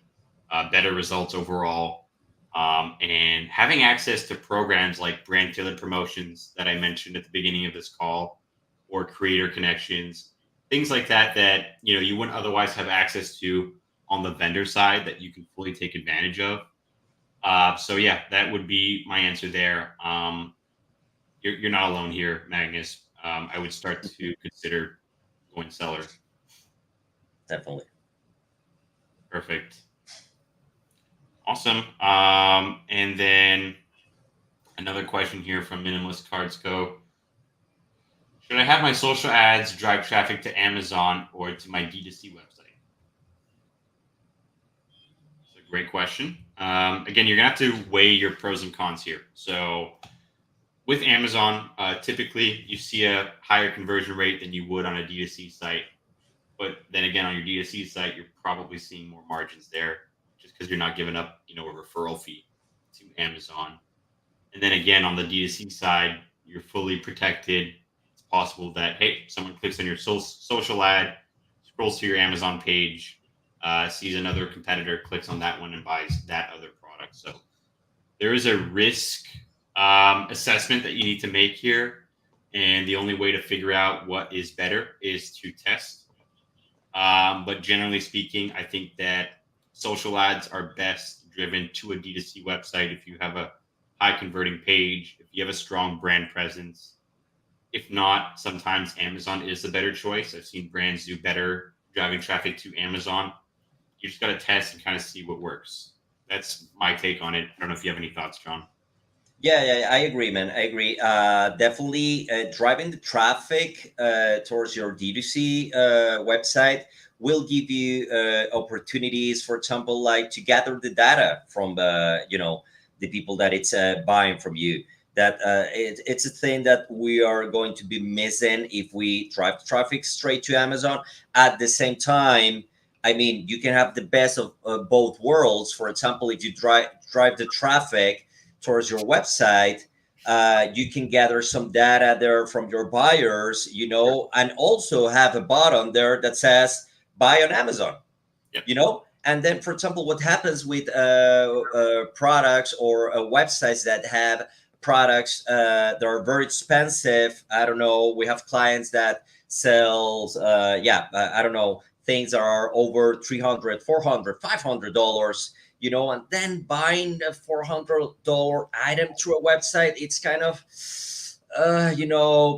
better results overall. And having access to programs like brand tailored promotions that I mentioned at the beginning of this call, or creator connections, things like that you wouldn't otherwise have access to on the vendor side that you can fully take advantage of. So yeah, that would be my answer there. You're not alone here, Magnus. I would start to consider going seller. Definitely. Perfect. Awesome. And then another question here from Minimalist Cards Co. Should I have my social ads drive traffic to Amazon or to my D2C website? It's a great question. Again, you're going to have to weigh your pros and cons here. So with Amazon, typically you see a higher conversion rate than you would on a D2C site. But then again, on your D2C site, you're probably seeing more margins there just because you're not giving up, a referral fee to Amazon. And then again, on the D2C side, you're fully protected. It's possible that, hey, someone clicks on your social ad, scrolls to your Amazon page, sees another competitor, clicks on that one and buys that other product. So there is a risk assessment that you need to make here. And the only way to figure out what is better is to test. But generally speaking, I think that social ads are best driven to a D2C website if you have a high converting page, if you have a strong brand presence. If not, sometimes Amazon is the better choice. I've seen brands do better driving traffic to Amazon. You just got to test and kind of see what works. That's my take on it. I don't know if you have any thoughts, John. Yeah, I agree, man. I agree. Definitely driving the traffic towards your D2C website will give you opportunities, for example, like to gather the data from the people that it's buying from you. That it's a thing that we are going to be missing if we drive traffic straight to Amazon. At the same time, I mean, you can have the best of both worlds. For example, if you drive the traffic towards your website, you can gather some data there from your buyers, and also have a button there that says buy on Amazon, Yep. And then, for example, what happens with products or websites that have products that are very expensive? I don't know. We have clients that sells, I don't know, things that are over $300, $400, $500, and then buying a $400 item through a website, it's kind of,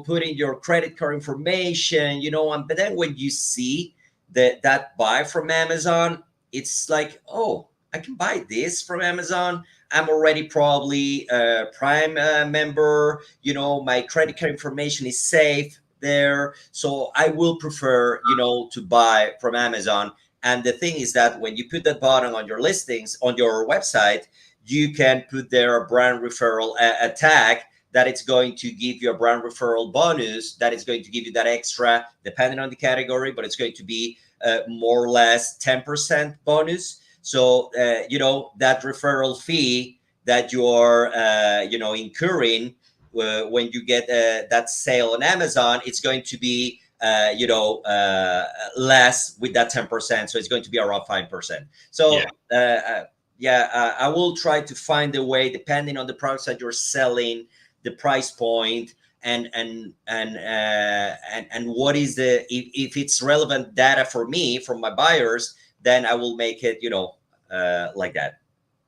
putting your credit card information, but then when you see that buy from Amazon, it's like, oh, I can buy this from Amazon. I'm already probably a Prime member. My credit card information is safe there, so I will prefer, to buy from Amazon. And the thing is that when you put that button on your listings on your website, you can put there a brand referral a tag that it's going to give you a brand referral bonus, that it's going to give you that extra, depending on the category, but it's going to be more or less 10% bonus. So, that referral fee that you're, incurring when you get that sale on Amazon, it's going to be, less with that 10%. So it's going to be around 5%. So, I will try to find a way, depending on the products that you're selling, the price point, and what is if it's relevant data for me from my buyers, then I will make it like that.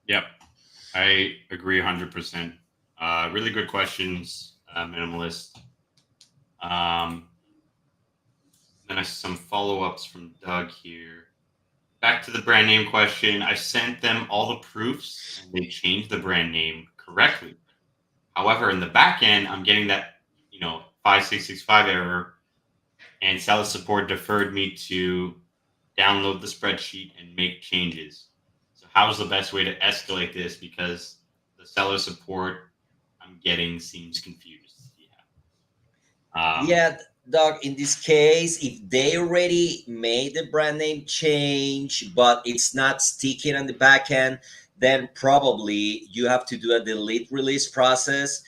Yep, I agree 100%. Really good questions, minimalist. Then some follow-ups from Doug here. Back to the brand name question. I sent them all the proofs and they changed the brand name correctly. However, in the back end, I'm getting that 5665 error, and seller support deferred me to download the spreadsheet and make changes. So how's the best way to escalate this? Because the seller support I'm getting seems confused. Yeah, Doc, in this case, if they already made the brand name change, but it's not sticking on the back end, then probably you have to do a delete release process,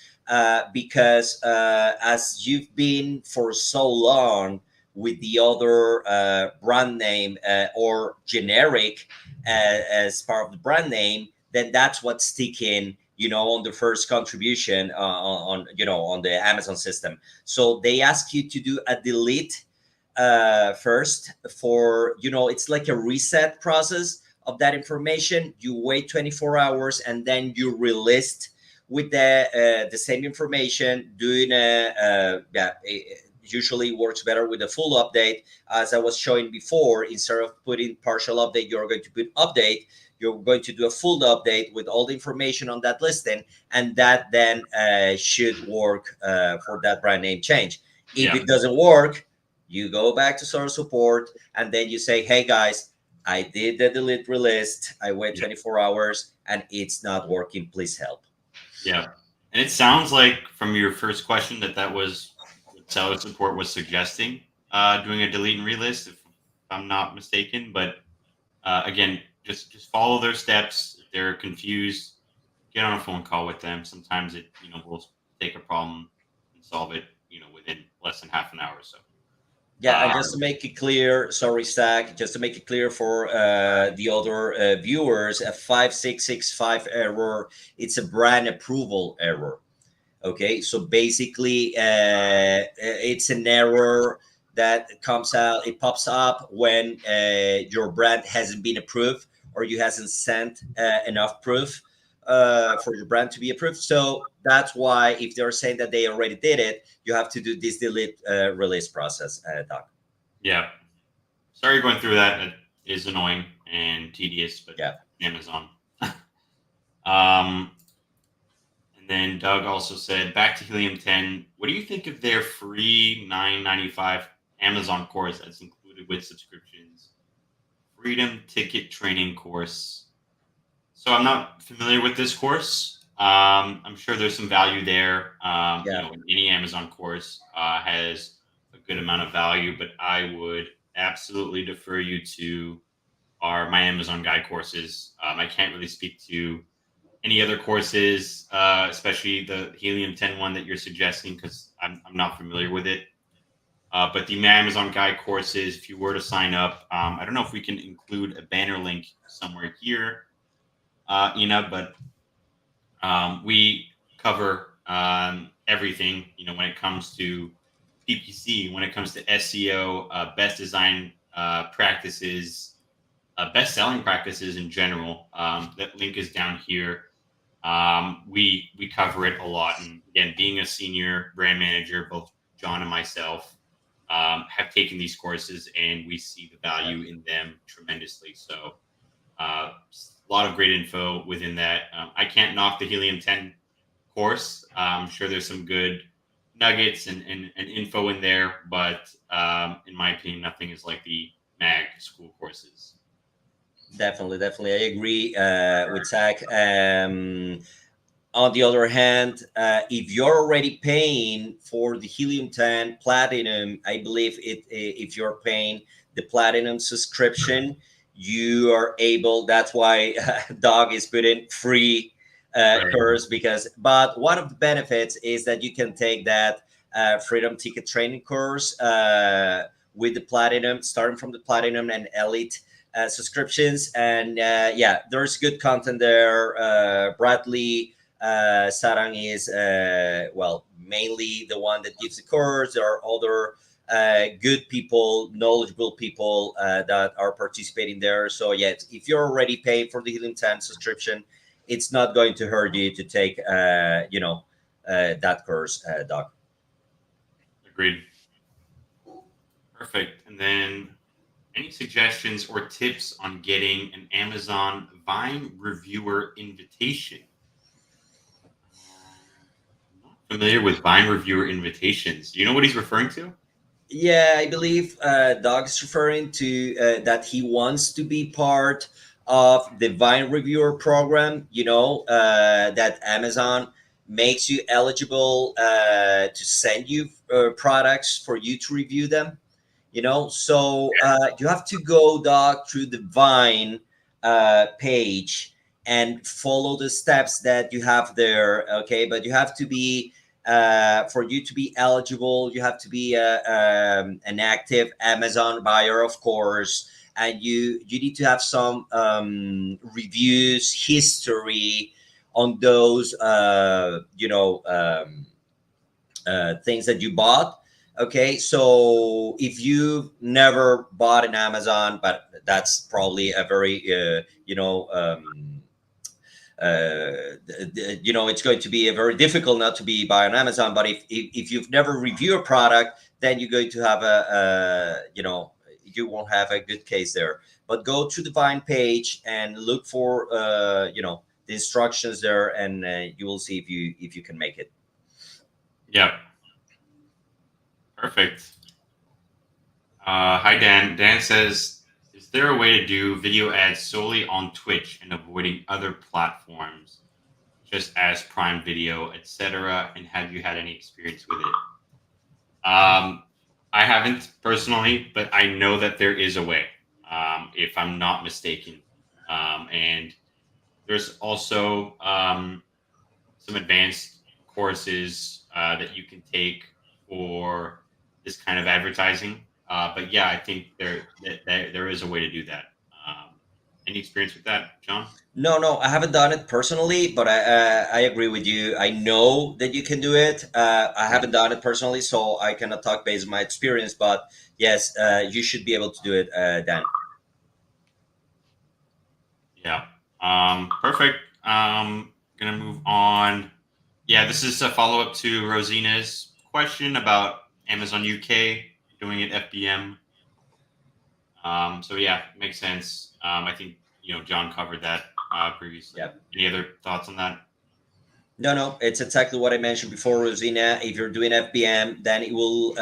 because as you've been for so long with the other brand name or generic as part of the brand name, then that's what's sticking, on the first contribution on the Amazon system. So they ask you to do a delete first for, it's like a reset process of that information. You wait 24 hours and then you relist with the same information, doing it usually works better with a full update. As I was showing before, instead of putting partial update, you're going to put update. You're going to do a full update with all the information on that listing, and that then should work for that brand name change. If it doesn't work, you go back to seller support, and then you say, hey guys, I did the delete relist. I wait 24 hours and it's not working. Please help. Yeah. And it sounds like from your first question that was what seller support was suggesting, doing a delete and relist, if I'm not mistaken. But again, just follow their steps. If they're confused, get on a phone call with them. Sometimes it will take a problem and solve it within less than half an hour or so. Yeah, and just to make it clear, sorry, Stack, just to make it clear for the other viewers, a 5665 error, it's a brand approval error. Okay, so basically, it's an error that comes out, it pops up when your brand hasn't been approved or you hasn't sent enough proof for your brand to be approved. So that's why, if they're saying that they already did it, you have to do this delete release process, Doc. Yeah. Sorry going through that. It is annoying and tedious, but yeah. Amazon. And then then Doug also said, back to Helium 10. What do you think of their free $9.95 Amazon course that's included with subscriptions? Freedom Ticket Training Course. So I'm not familiar with this course. I'm sure there's some value there. Any Amazon course has a good amount of value, but I would absolutely defer you to my Amazon Guy courses. I can't really speak to any other courses, especially the Helium 10 one that you're suggesting, because I'm not familiar with it. But the Amazon Guide courses, if you were to sign up, I don't know if we can include a banner link somewhere here, but we cover everything, when it comes to PPC, when it comes to SEO, best design practices, best selling practices in general. That link is down here. We cover it a lot. And again, being a senior brand manager, both John and myself have taken these courses, and we see the value in them tremendously. So a lot of great info within that. I can't knock the Helium 10 course. I'm sure there's some good nuggets and info in there, but in my opinion, nothing is like the MAG school courses. Definitely, I agree with Zach. On the other hand, if you're already paying for the Helium 10 Platinum, I believe if you're paying the Platinum subscription, you are able. That's why Doug is putting free course but one of the benefits is that you can take that Freedom Ticket Training course with the Platinum, starting from the Platinum and Elite subscriptions. And there's good content there. Bradley Sarang is mainly the one that gives the course. There are other good people, knowledgeable people that are participating there. So if you're already paying for the Helium 10 subscription, it's not going to hurt you to take that course, Doc. Agreed. Perfect. And then any suggestions or tips on getting an Amazon Vine reviewer invitation? I'm not familiar with Vine reviewer invitations. Do you know what he's referring to? Yeah, I believe Doug is referring to that he wants to be part of the Vine reviewer program. That Amazon makes you eligible to send you products for you to review them. So you have to go, Doc, through the Vine page and follow the steps that you have there. Okay, but you have to be for you to be eligible, you have to be an active Amazon buyer, of course, and you need to have some reviews history on those things that you bought. Okay, so if you've never bought an Amazon, but that's probably a very it's going to be a very difficult not to be buy on Amazon. But if you've never reviewed a product, then you're going to have you won't have a good case there. But go to the Vine page and look for the instructions there, and you will see if you can make it. Yeah. Perfect. Hi, Dan. Dan says, is there a way to do video ads solely on Twitch and avoiding other platforms, just as Prime Video, etc.? And have you had any experience with it? I haven't personally, but I know that there is a way, if I'm not mistaken. And there's also some advanced courses that you can take for this kind of advertising. But yeah, I think there is a way to do that. Any experience with that, John? No, I haven't done it personally, but I agree with you. I know that you can do it. I haven't done it personally, so I cannot talk based on my experience. But yes, you should be able to do it, Dan. Yeah. Perfect. Gonna move on. Yeah, this is a follow up to Rosina's question about Amazon UK doing it FBM. So yeah, makes sense. I think John covered that previously. Yep. Any other thoughts on that? No, it's exactly what I mentioned before, Rosina. If you're doing FBM, then it will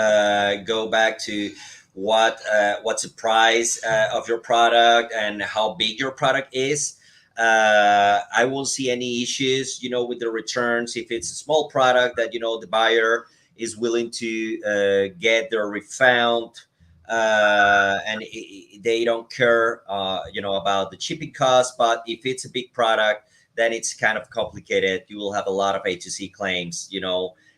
go back to what's the price of your product and how big your product is. I won't see any issues, with the returns. If it's a small product that the buyer is willing to get their refund, and they don't care, about the shipping cost. But if it's a big product, then it's kind of complicated. You will have a lot of A to C claims,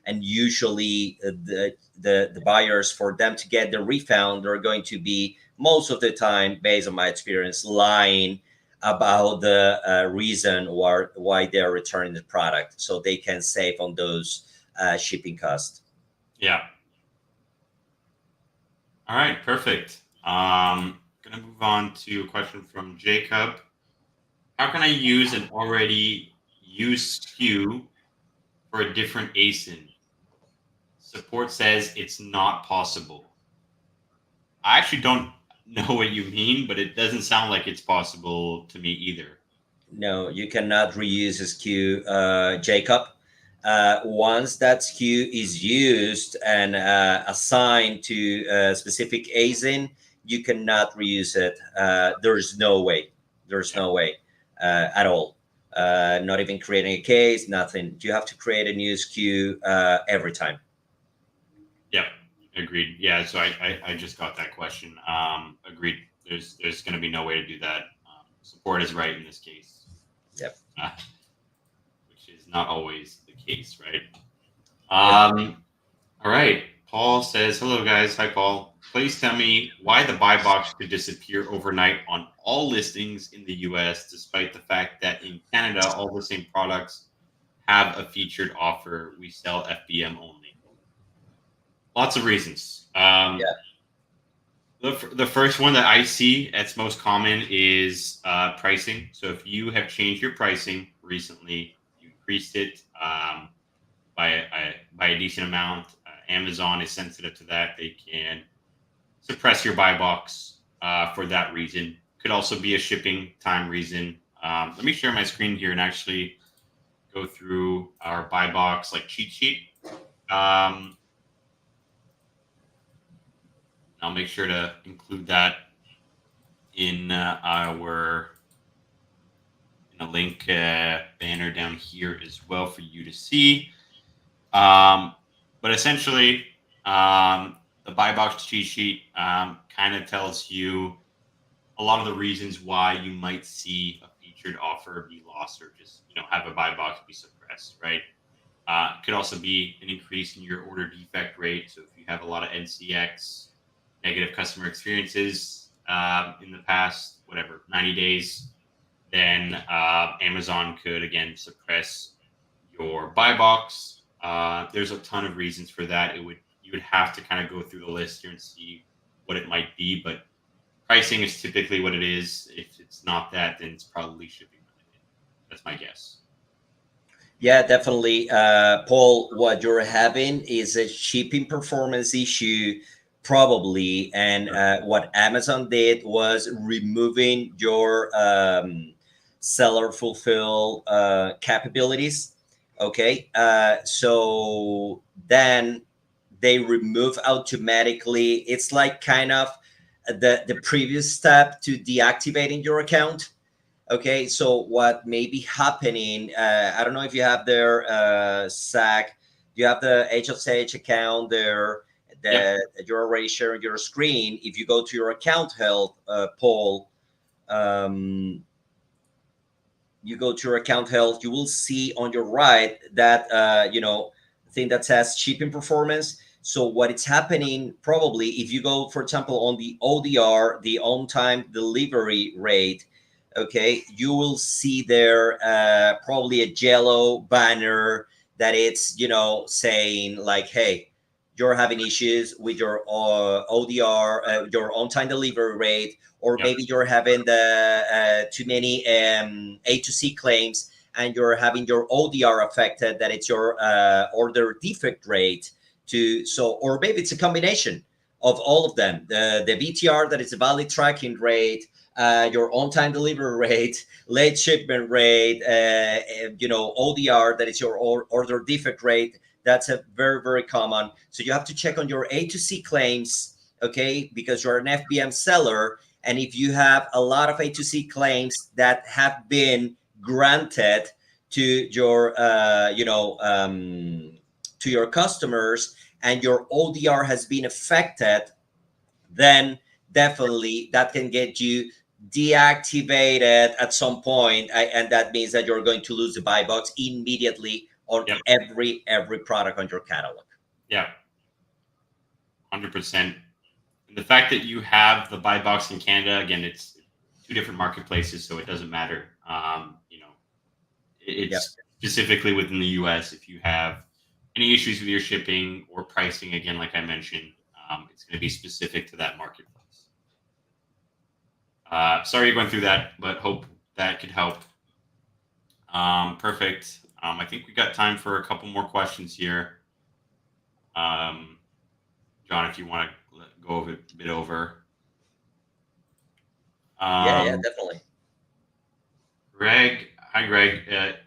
and usually the buyers, for them to get the refund, are going to be, most of the time, based on my experience, lying about the reason why they're returning the product, so they can save on those shipping costs. Yeah. All right, perfect. Gonna move on to a question from Jacob. How can I use an already used SKU for a different ASIN? Support says it's not possible. I actually don't know what you mean, but it doesn't sound like it's possible to me either. No, you cannot reuse a SKU, Jacob. Once that SKU is used and assigned to a specific ASIN, you cannot reuse it. There's no way. There's no way at all. Not even creating a case, nothing. You have to create a new SKU every time. Yep, agreed. Yeah, so I just got that question. Agreed. There's going to be no way to do that. Support is right in this case. Yep. Which is not always the case, right? All right. Paul says, "Hello, guys. Hi, Paul. Please tell me why the buy box could disappear overnight on all listings in the US, despite the fact that in Canada, all the same products have a featured offer. We sell FBM only." Lots of reasons. The first one that I see that's most common is pricing. So if you have changed your pricing recently, you increased it by a decent amount, Amazon is sensitive to that. They can suppress your buy box for that reason. Could also be a shipping time reason. Let me share my screen here and actually go through our buy box cheat sheet. I'll make sure to include that in a link banner down here as well for you to see. But essentially, the buy box cheat sheet kind of tells you a lot of the reasons why you might see a featured offer be lost or just have a buy box be suppressed, right? It could also be an increase in your order defect rate. So if you have a lot of NCX, negative customer experiences in the past 90 days, then Amazon could again suppress your buy box. There's a ton of reasons for that. You would have to kind of go through the list here and see what it might be, but pricing is typically what it is. If it's not that, then it's probably shipping related. That's my guess. Yeah, definitely. Paul, what you're having is a shipping performance issue, probably. And what Amazon did was removing your seller fulfill capabilities. Okay. So then they remove automatically. It's like kind of the previous step to deactivating your account. Okay, so what may be happening, I don't know if you have their SAC, you have the HSH account there that you're already sharing your screen. If you go to your account health, Paul, you go to your account health, you will see on your right that, thing that says shipping performance. So what is happening, probably, if you go, for example, on the ODR, the on-time delivery rate, okay, you will see there probably a yellow banner that it's saying like, hey, you're having issues with your ODR, your on-time delivery rate, or maybe you're having the too many A to C claims, and you're having your ODR affected, that it's your order defect rate or maybe it's a combination of all of them. The VTR, that is a valid tracking rate, your on-time delivery rate, late shipment rate, ODR, that is your order defect rate. That's a very, very common. So you have to check on your A to C claims, okay, because you're an FBM seller. And if you have a lot of A to C claims that have been granted to your, to your customers, and your ODR has been affected, then definitely that can get you deactivated at some point, and that means that you're going to lose the buy box immediately on every product on your catalog. Yeah, 100%. And the fact that you have the buy box in Canada, again, it's two different marketplaces, so it doesn't matter. It's specifically within the US. If you have any issues with your shipping or pricing, again, like I mentioned, it's going to be specific to that marketplace. Sorry you're going through that, but hope that could help. Perfect. I think we got time for a couple more questions here. John, if you want to go a bit over. Definitely. Greg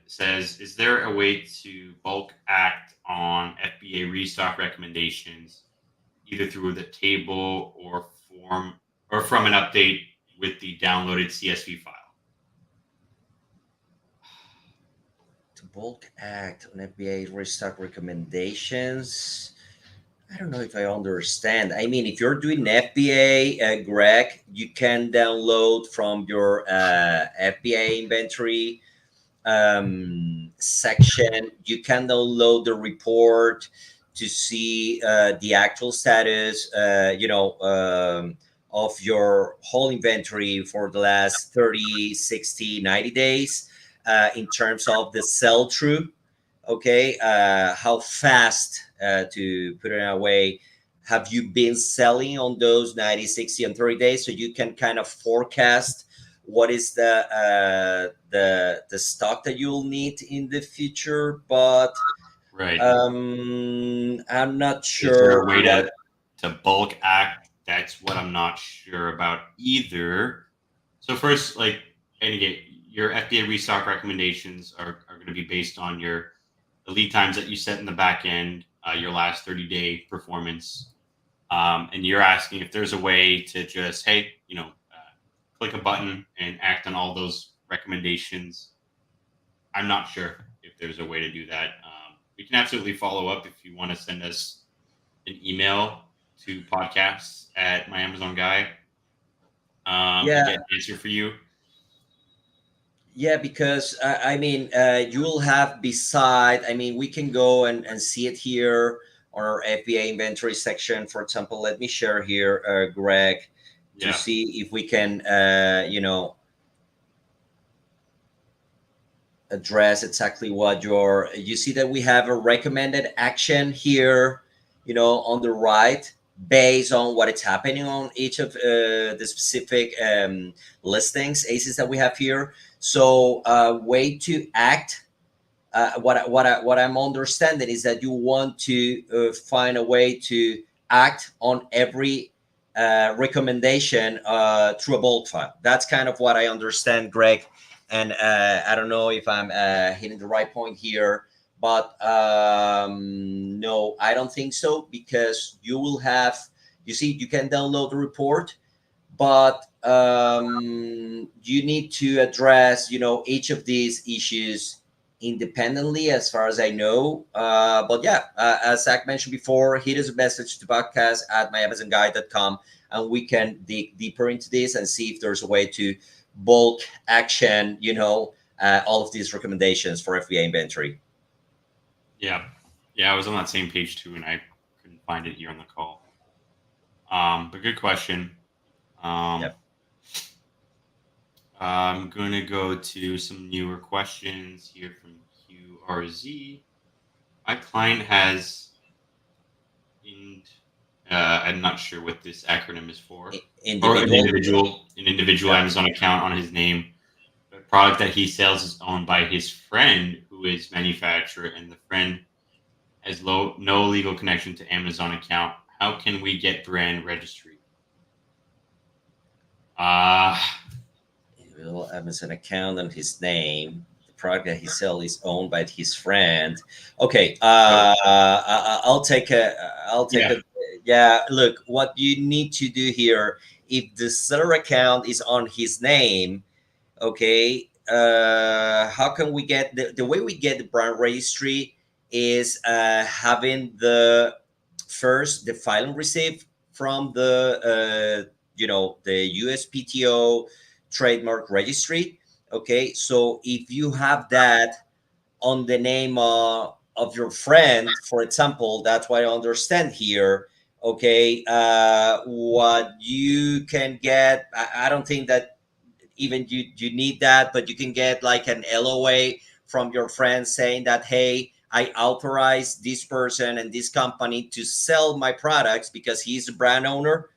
says, is there a way to bulk act on FBA restock recommendations, either through the table or from an update with the downloaded CSV file? To bulk act on FBA restock recommendations, I don't know if I understand. I mean, if you're doing FBA, Greg, you can download from your FBA inventory section. You can download the report to see the actual status, of your whole inventory for the last 30, 60, 90 days in terms of the sell-through. Okay, how fast, to put it away, have you been selling on those 90, 60, and 30 days? So you can kind of forecast what is the stock that you'll need in the future. But right, I'm not sure. Is there a way to bulk act? That's what I'm not sure about either. So first, and again, your FBA restock recommendations are going to be based on the lead times that you set in the back end, your last 30-day performance. And you're asking if there's a way to just, click a button and act on all those recommendations. I'm not sure if there's a way to do that. We can absolutely follow up if you want to send us an email to podcasts@myamazonguy. Get an answer for you. Yeah, because you will have we can go and see it here on our FBA inventory section. For example, let me share here, Greg, to see if we can, address exactly what you see that we have a recommended action here, on the right, based on what is happening on each of the specific listings, ACEs that we have here. So way to act, what I'm understanding is that you want to find a way to act on every recommendation through a bulk file. That's kind of what I understand, Greg. And I don't know if I'm hitting the right point here, but no, I don't think so, because you will have, you can download the report, but you need to address, each of these issues independently, as far as I know. But as Zach mentioned before, hit us a message to podcast@myamazonguy.com, and we can dig deeper into this and see if there's a way to bulk action, all of these recommendations for FBA inventory. Yeah, I was on that same page too, and I couldn't find it here on the call. But good question. I'm going to go to some newer questions here from QRZ. My client has, I'm not sure what this acronym is for. An individual Amazon account on his name. The product that he sells is owned by his friend, who is manufacturer, and the friend has no legal connection to Amazon account. How can we get brand registry? Will Amazon account on his name. The product that he sells is owned by his friend. Okay, I'll take a. I'll take Yeah. a. Yeah, look, what you need to do here, if the seller account is on his name, okay, how can we get the way we get the brand registry is having the filing receipt from the USPTO trademark registry. Okay, so if you have that on the name of your friend, for example, that's what I understand here. Okay, what you can get, I don't think that even you need that, but you can get like an LOA from your friend saying that, hey, I authorize this person and this company to sell my products because he's the brand owner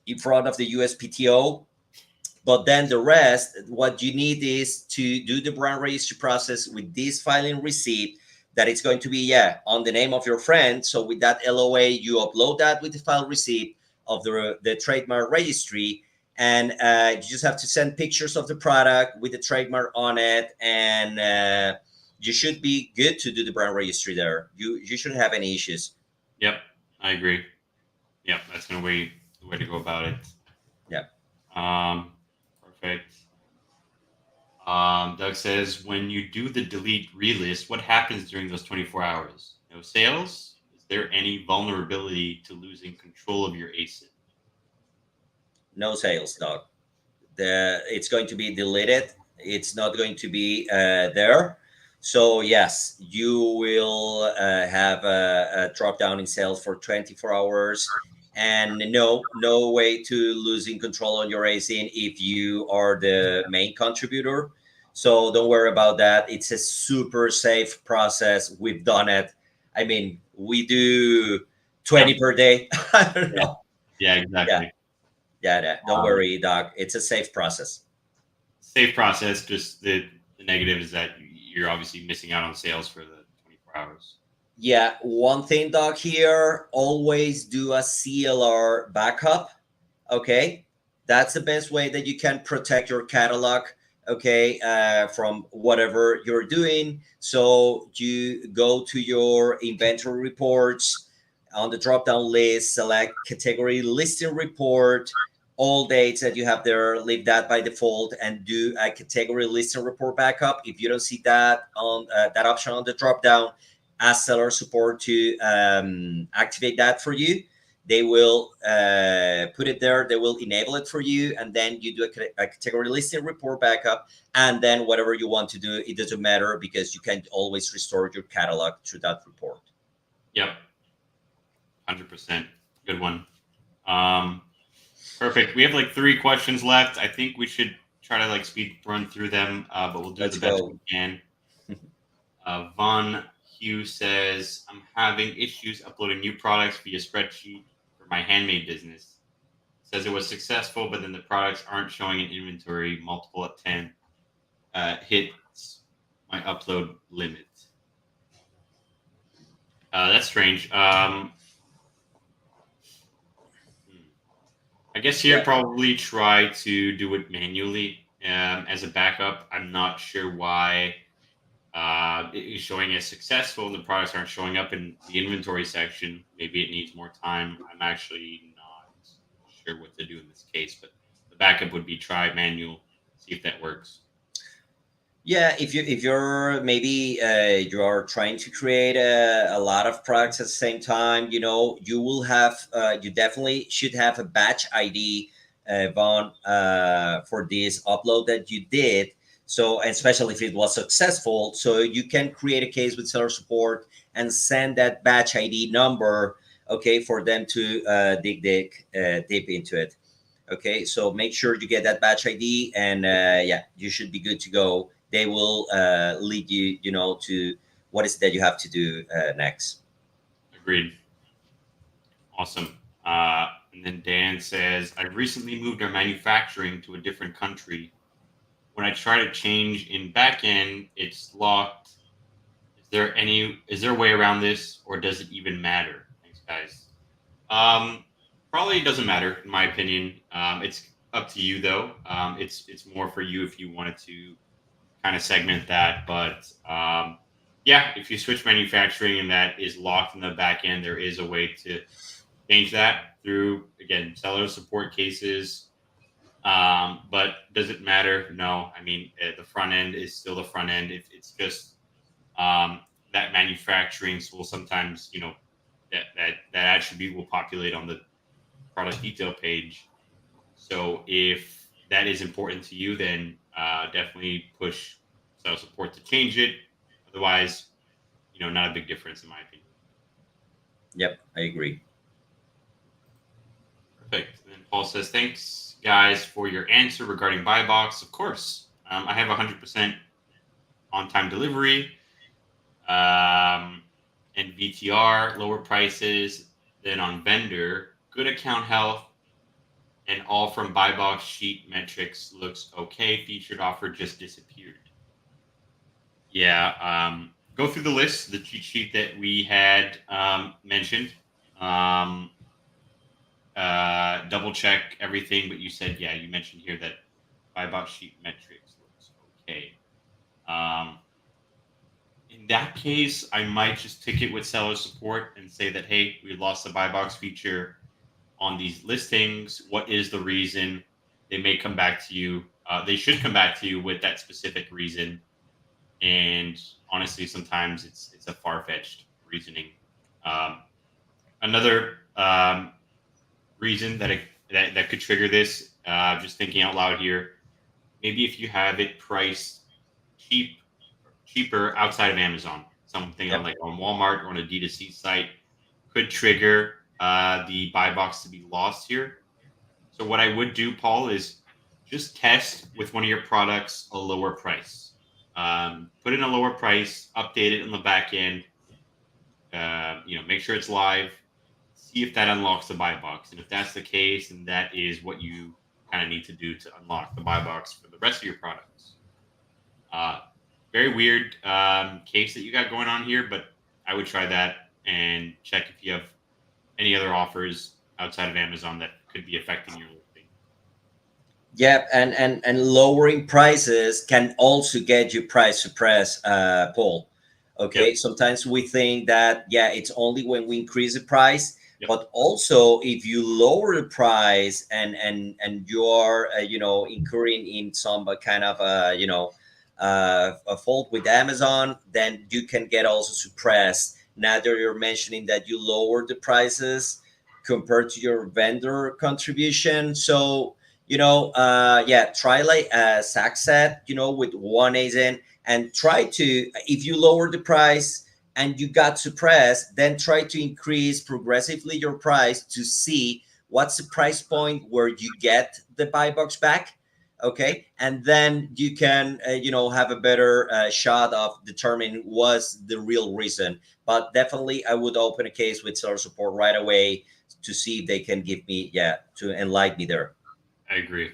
in front of the USPTO. But then the rest, what you need is to do the brand registry process with this filing receipt that it's going to be, yeah, on the name of your friend. So with that LOA, you upload that with the file receipt of the trademark registry. And you just have to send pictures of the product with the trademark on it. And you should be good to do the brand registry there. You shouldn't have any issues. Yep, I agree. Yep, that's the way to go about it. Yeah. Perfect. Doug says, when you do the delete relist, what happens during those 24 hours? No sales? Is there any vulnerability to losing control of your ASIN? No sales, Doc. It's going to be deleted. It's not going to be there. So yes, you will have a drop down in sales for 24 hours, and no way to losing control on your ASIN if you are the main contributor. So don't worry about that. It's a super safe process. We've done it. I mean, we do 20 per day. I don't Yeah, know. yeah, exactly. Yeah. Don't worry, Doc. It's a safe process. Safe process. Just the negative is that you're obviously missing out on sales for the 24 hours. Yeah, one thing, Doc, here, always do a CLR backup. Okay. That's the best way that you can protect your catalog, okay, from whatever you're doing. So you go to your inventory reports on the drop down list, select category listing report, all dates that you have there, leave that by default, and do a category listing report backup. If you don't see that on that option on the drop down, ask seller support to activate that for you. They will put it there, they will enable it for you, and then you do a category listing report backup, and then whatever you want to do, it doesn't matter because you can always restore your catalog through that report. Yep, 100%. Good one. Perfect. We have like 3 questions left. I think we should try to like speed run through them, but we'll do Let's the best go. we can. Von Hugh says, I'm having issues uploading new products via spreadsheet for my handmade business. Says it was successful, but then the products aren't showing in inventory. Multiple at 10 hits my upload limit. That's strange. I guess here probably try to do it manually as a backup. I'm not sure why it is showing as successful and the products aren't showing up in the inventory section. Maybe it needs more time. I'm actually not sure what to do in this case, but the backup would be try manual, see if that works. Yeah, if you're maybe you are trying to create a lot of products at the same time, you will have you definitely should have a batch ID, Vaughn, for this upload that you did. So, and especially if it was successful, so you can create a case with seller support and send that batch ID number, okay, for them to dig deep into it. Okay, so make sure you get that batch ID, and yeah, you should be good to go. They will lead you, to what is that you have to do next. Agreed. Awesome. And then Dan says, I recently moved our manufacturing to a different country. When I try to change in backend, it's locked. Is there a way around this, or does it even matter? Thanks, guys. Probably doesn't matter in my opinion. up to you though. It's more for you if you wanted to kind of segment that. But yeah, if you switch manufacturing and that is locked in the back end, there is a way to change that through, again, seller support cases. But does it matter? No. I mean, the front end is still the front end. If it's just that manufacturing will sometimes, that attribute will populate on the product detail page. So if that is important to you, then definitely push seller support to change it. Otherwise, not a big difference in my opinion. Yep, I agree. Perfect. And then Paul says, thanks, guys, for your answer regarding buy box. Of course, I have 100% on-time delivery and VTR, lower prices than on vendor, good account health, and all from buy box sheet metrics looks okay. Featured offer just disappeared. Yeah, go through the list, the cheat sheet that we had mentioned. Double check everything, but you said, yeah, you mentioned here that buy box sheet metrics looks okay. In that case, I might just ticket with seller support and say that, hey, we lost the buy box feature on these listings. What is the reason? They may come back to you. They should come back to you with that specific reason. And honestly, sometimes it's a far-fetched reasoning. Another reason that could trigger this, just thinking out loud here, maybe if you have it priced cheaper outside of Amazon, something on Walmart or on a D2C site, could trigger the buy box to be lost here. So what I would do, Paul, is just test with one of your products a lower price. Put in a lower price, update it on the back end. Make sure it's live. See if that unlocks the buy box, and if that's the case, then that is what you kind of need to do to unlock the buy box for the rest of your products. Very weird case that you got going on here, but I would try that and check if you have any other offers outside of Amazon that could be affecting your listing. Yeah, and lowering prices can also get you price suppressed, Paul. Okay, Yep. sometimes we think that it's only when we increase the price, Yep. but also if you lower the price and you are incurring in some kind of a fault with Amazon, then you can get also suppressed. Now that you're mentioning that you lowered the prices compared to your vendor contribution, so try like Zach said, with one agent, and try to, if you lower the price and you got suppressed, then try to increase progressively your price to see what's the price point where you get the buy box back. Okay, and then you can have a better shot of determining what's the real reason. But definitely I would open a case with seller support right away to see if they can give me to enlighten me there. I agree,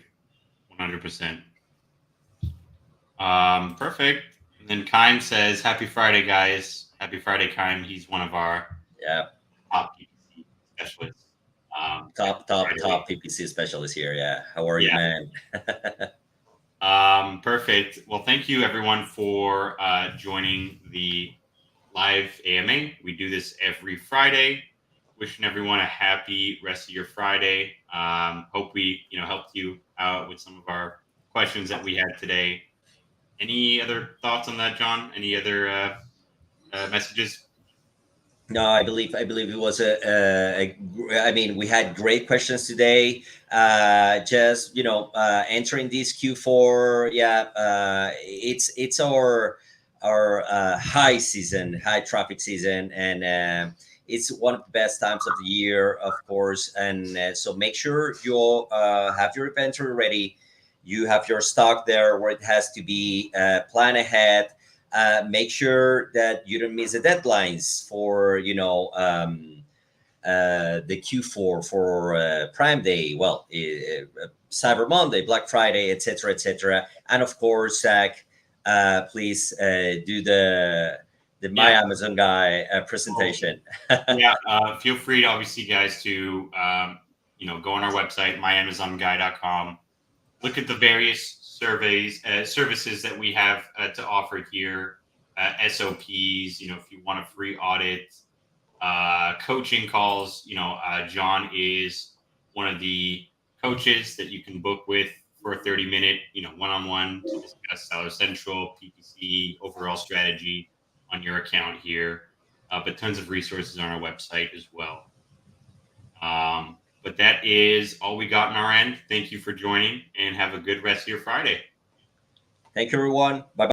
100%. Perfect. And then Kaim says, "Happy Friday, guys! Happy Friday, Kaim." He's one of our top PPC specialists. Top PPC specialist here. Yeah, how are you, man? Perfect. Well, thank you everyone for joining the live AMA. We do this every Friday. Wishing everyone a happy rest of your Friday. Hope we helped you out with some of our questions that we had today. Any other thoughts on that, John? Any other messages? No, I believe it was I mean, we had great questions today. Just entering this Q4, it's our high season, high traffic season, and it's one of the best times of the year, of course. And so make sure you have your inventory ready. You have your stock there where it has to be. Plan ahead. Make sure that you don't miss the deadlines for the Q4 for Prime Day, Cyber Monday, Black Friday, etc. And of course, Zach, please do the My Amazon Guy presentation. Feel free to, obviously, guys, to go on our website, myamazonguy.com. look at the various services that we have to offer here. SOPs, if you want a free audit, coaching calls. John is one of the coaches that you can book with for a 30-minute, one-on-one to discuss Seller Central, PPC, overall strategy on your account here. But tons of resources on our website as well. But that is all we got on our end. Thank you for joining, and have a good rest of your Friday. Thank you, everyone. Bye.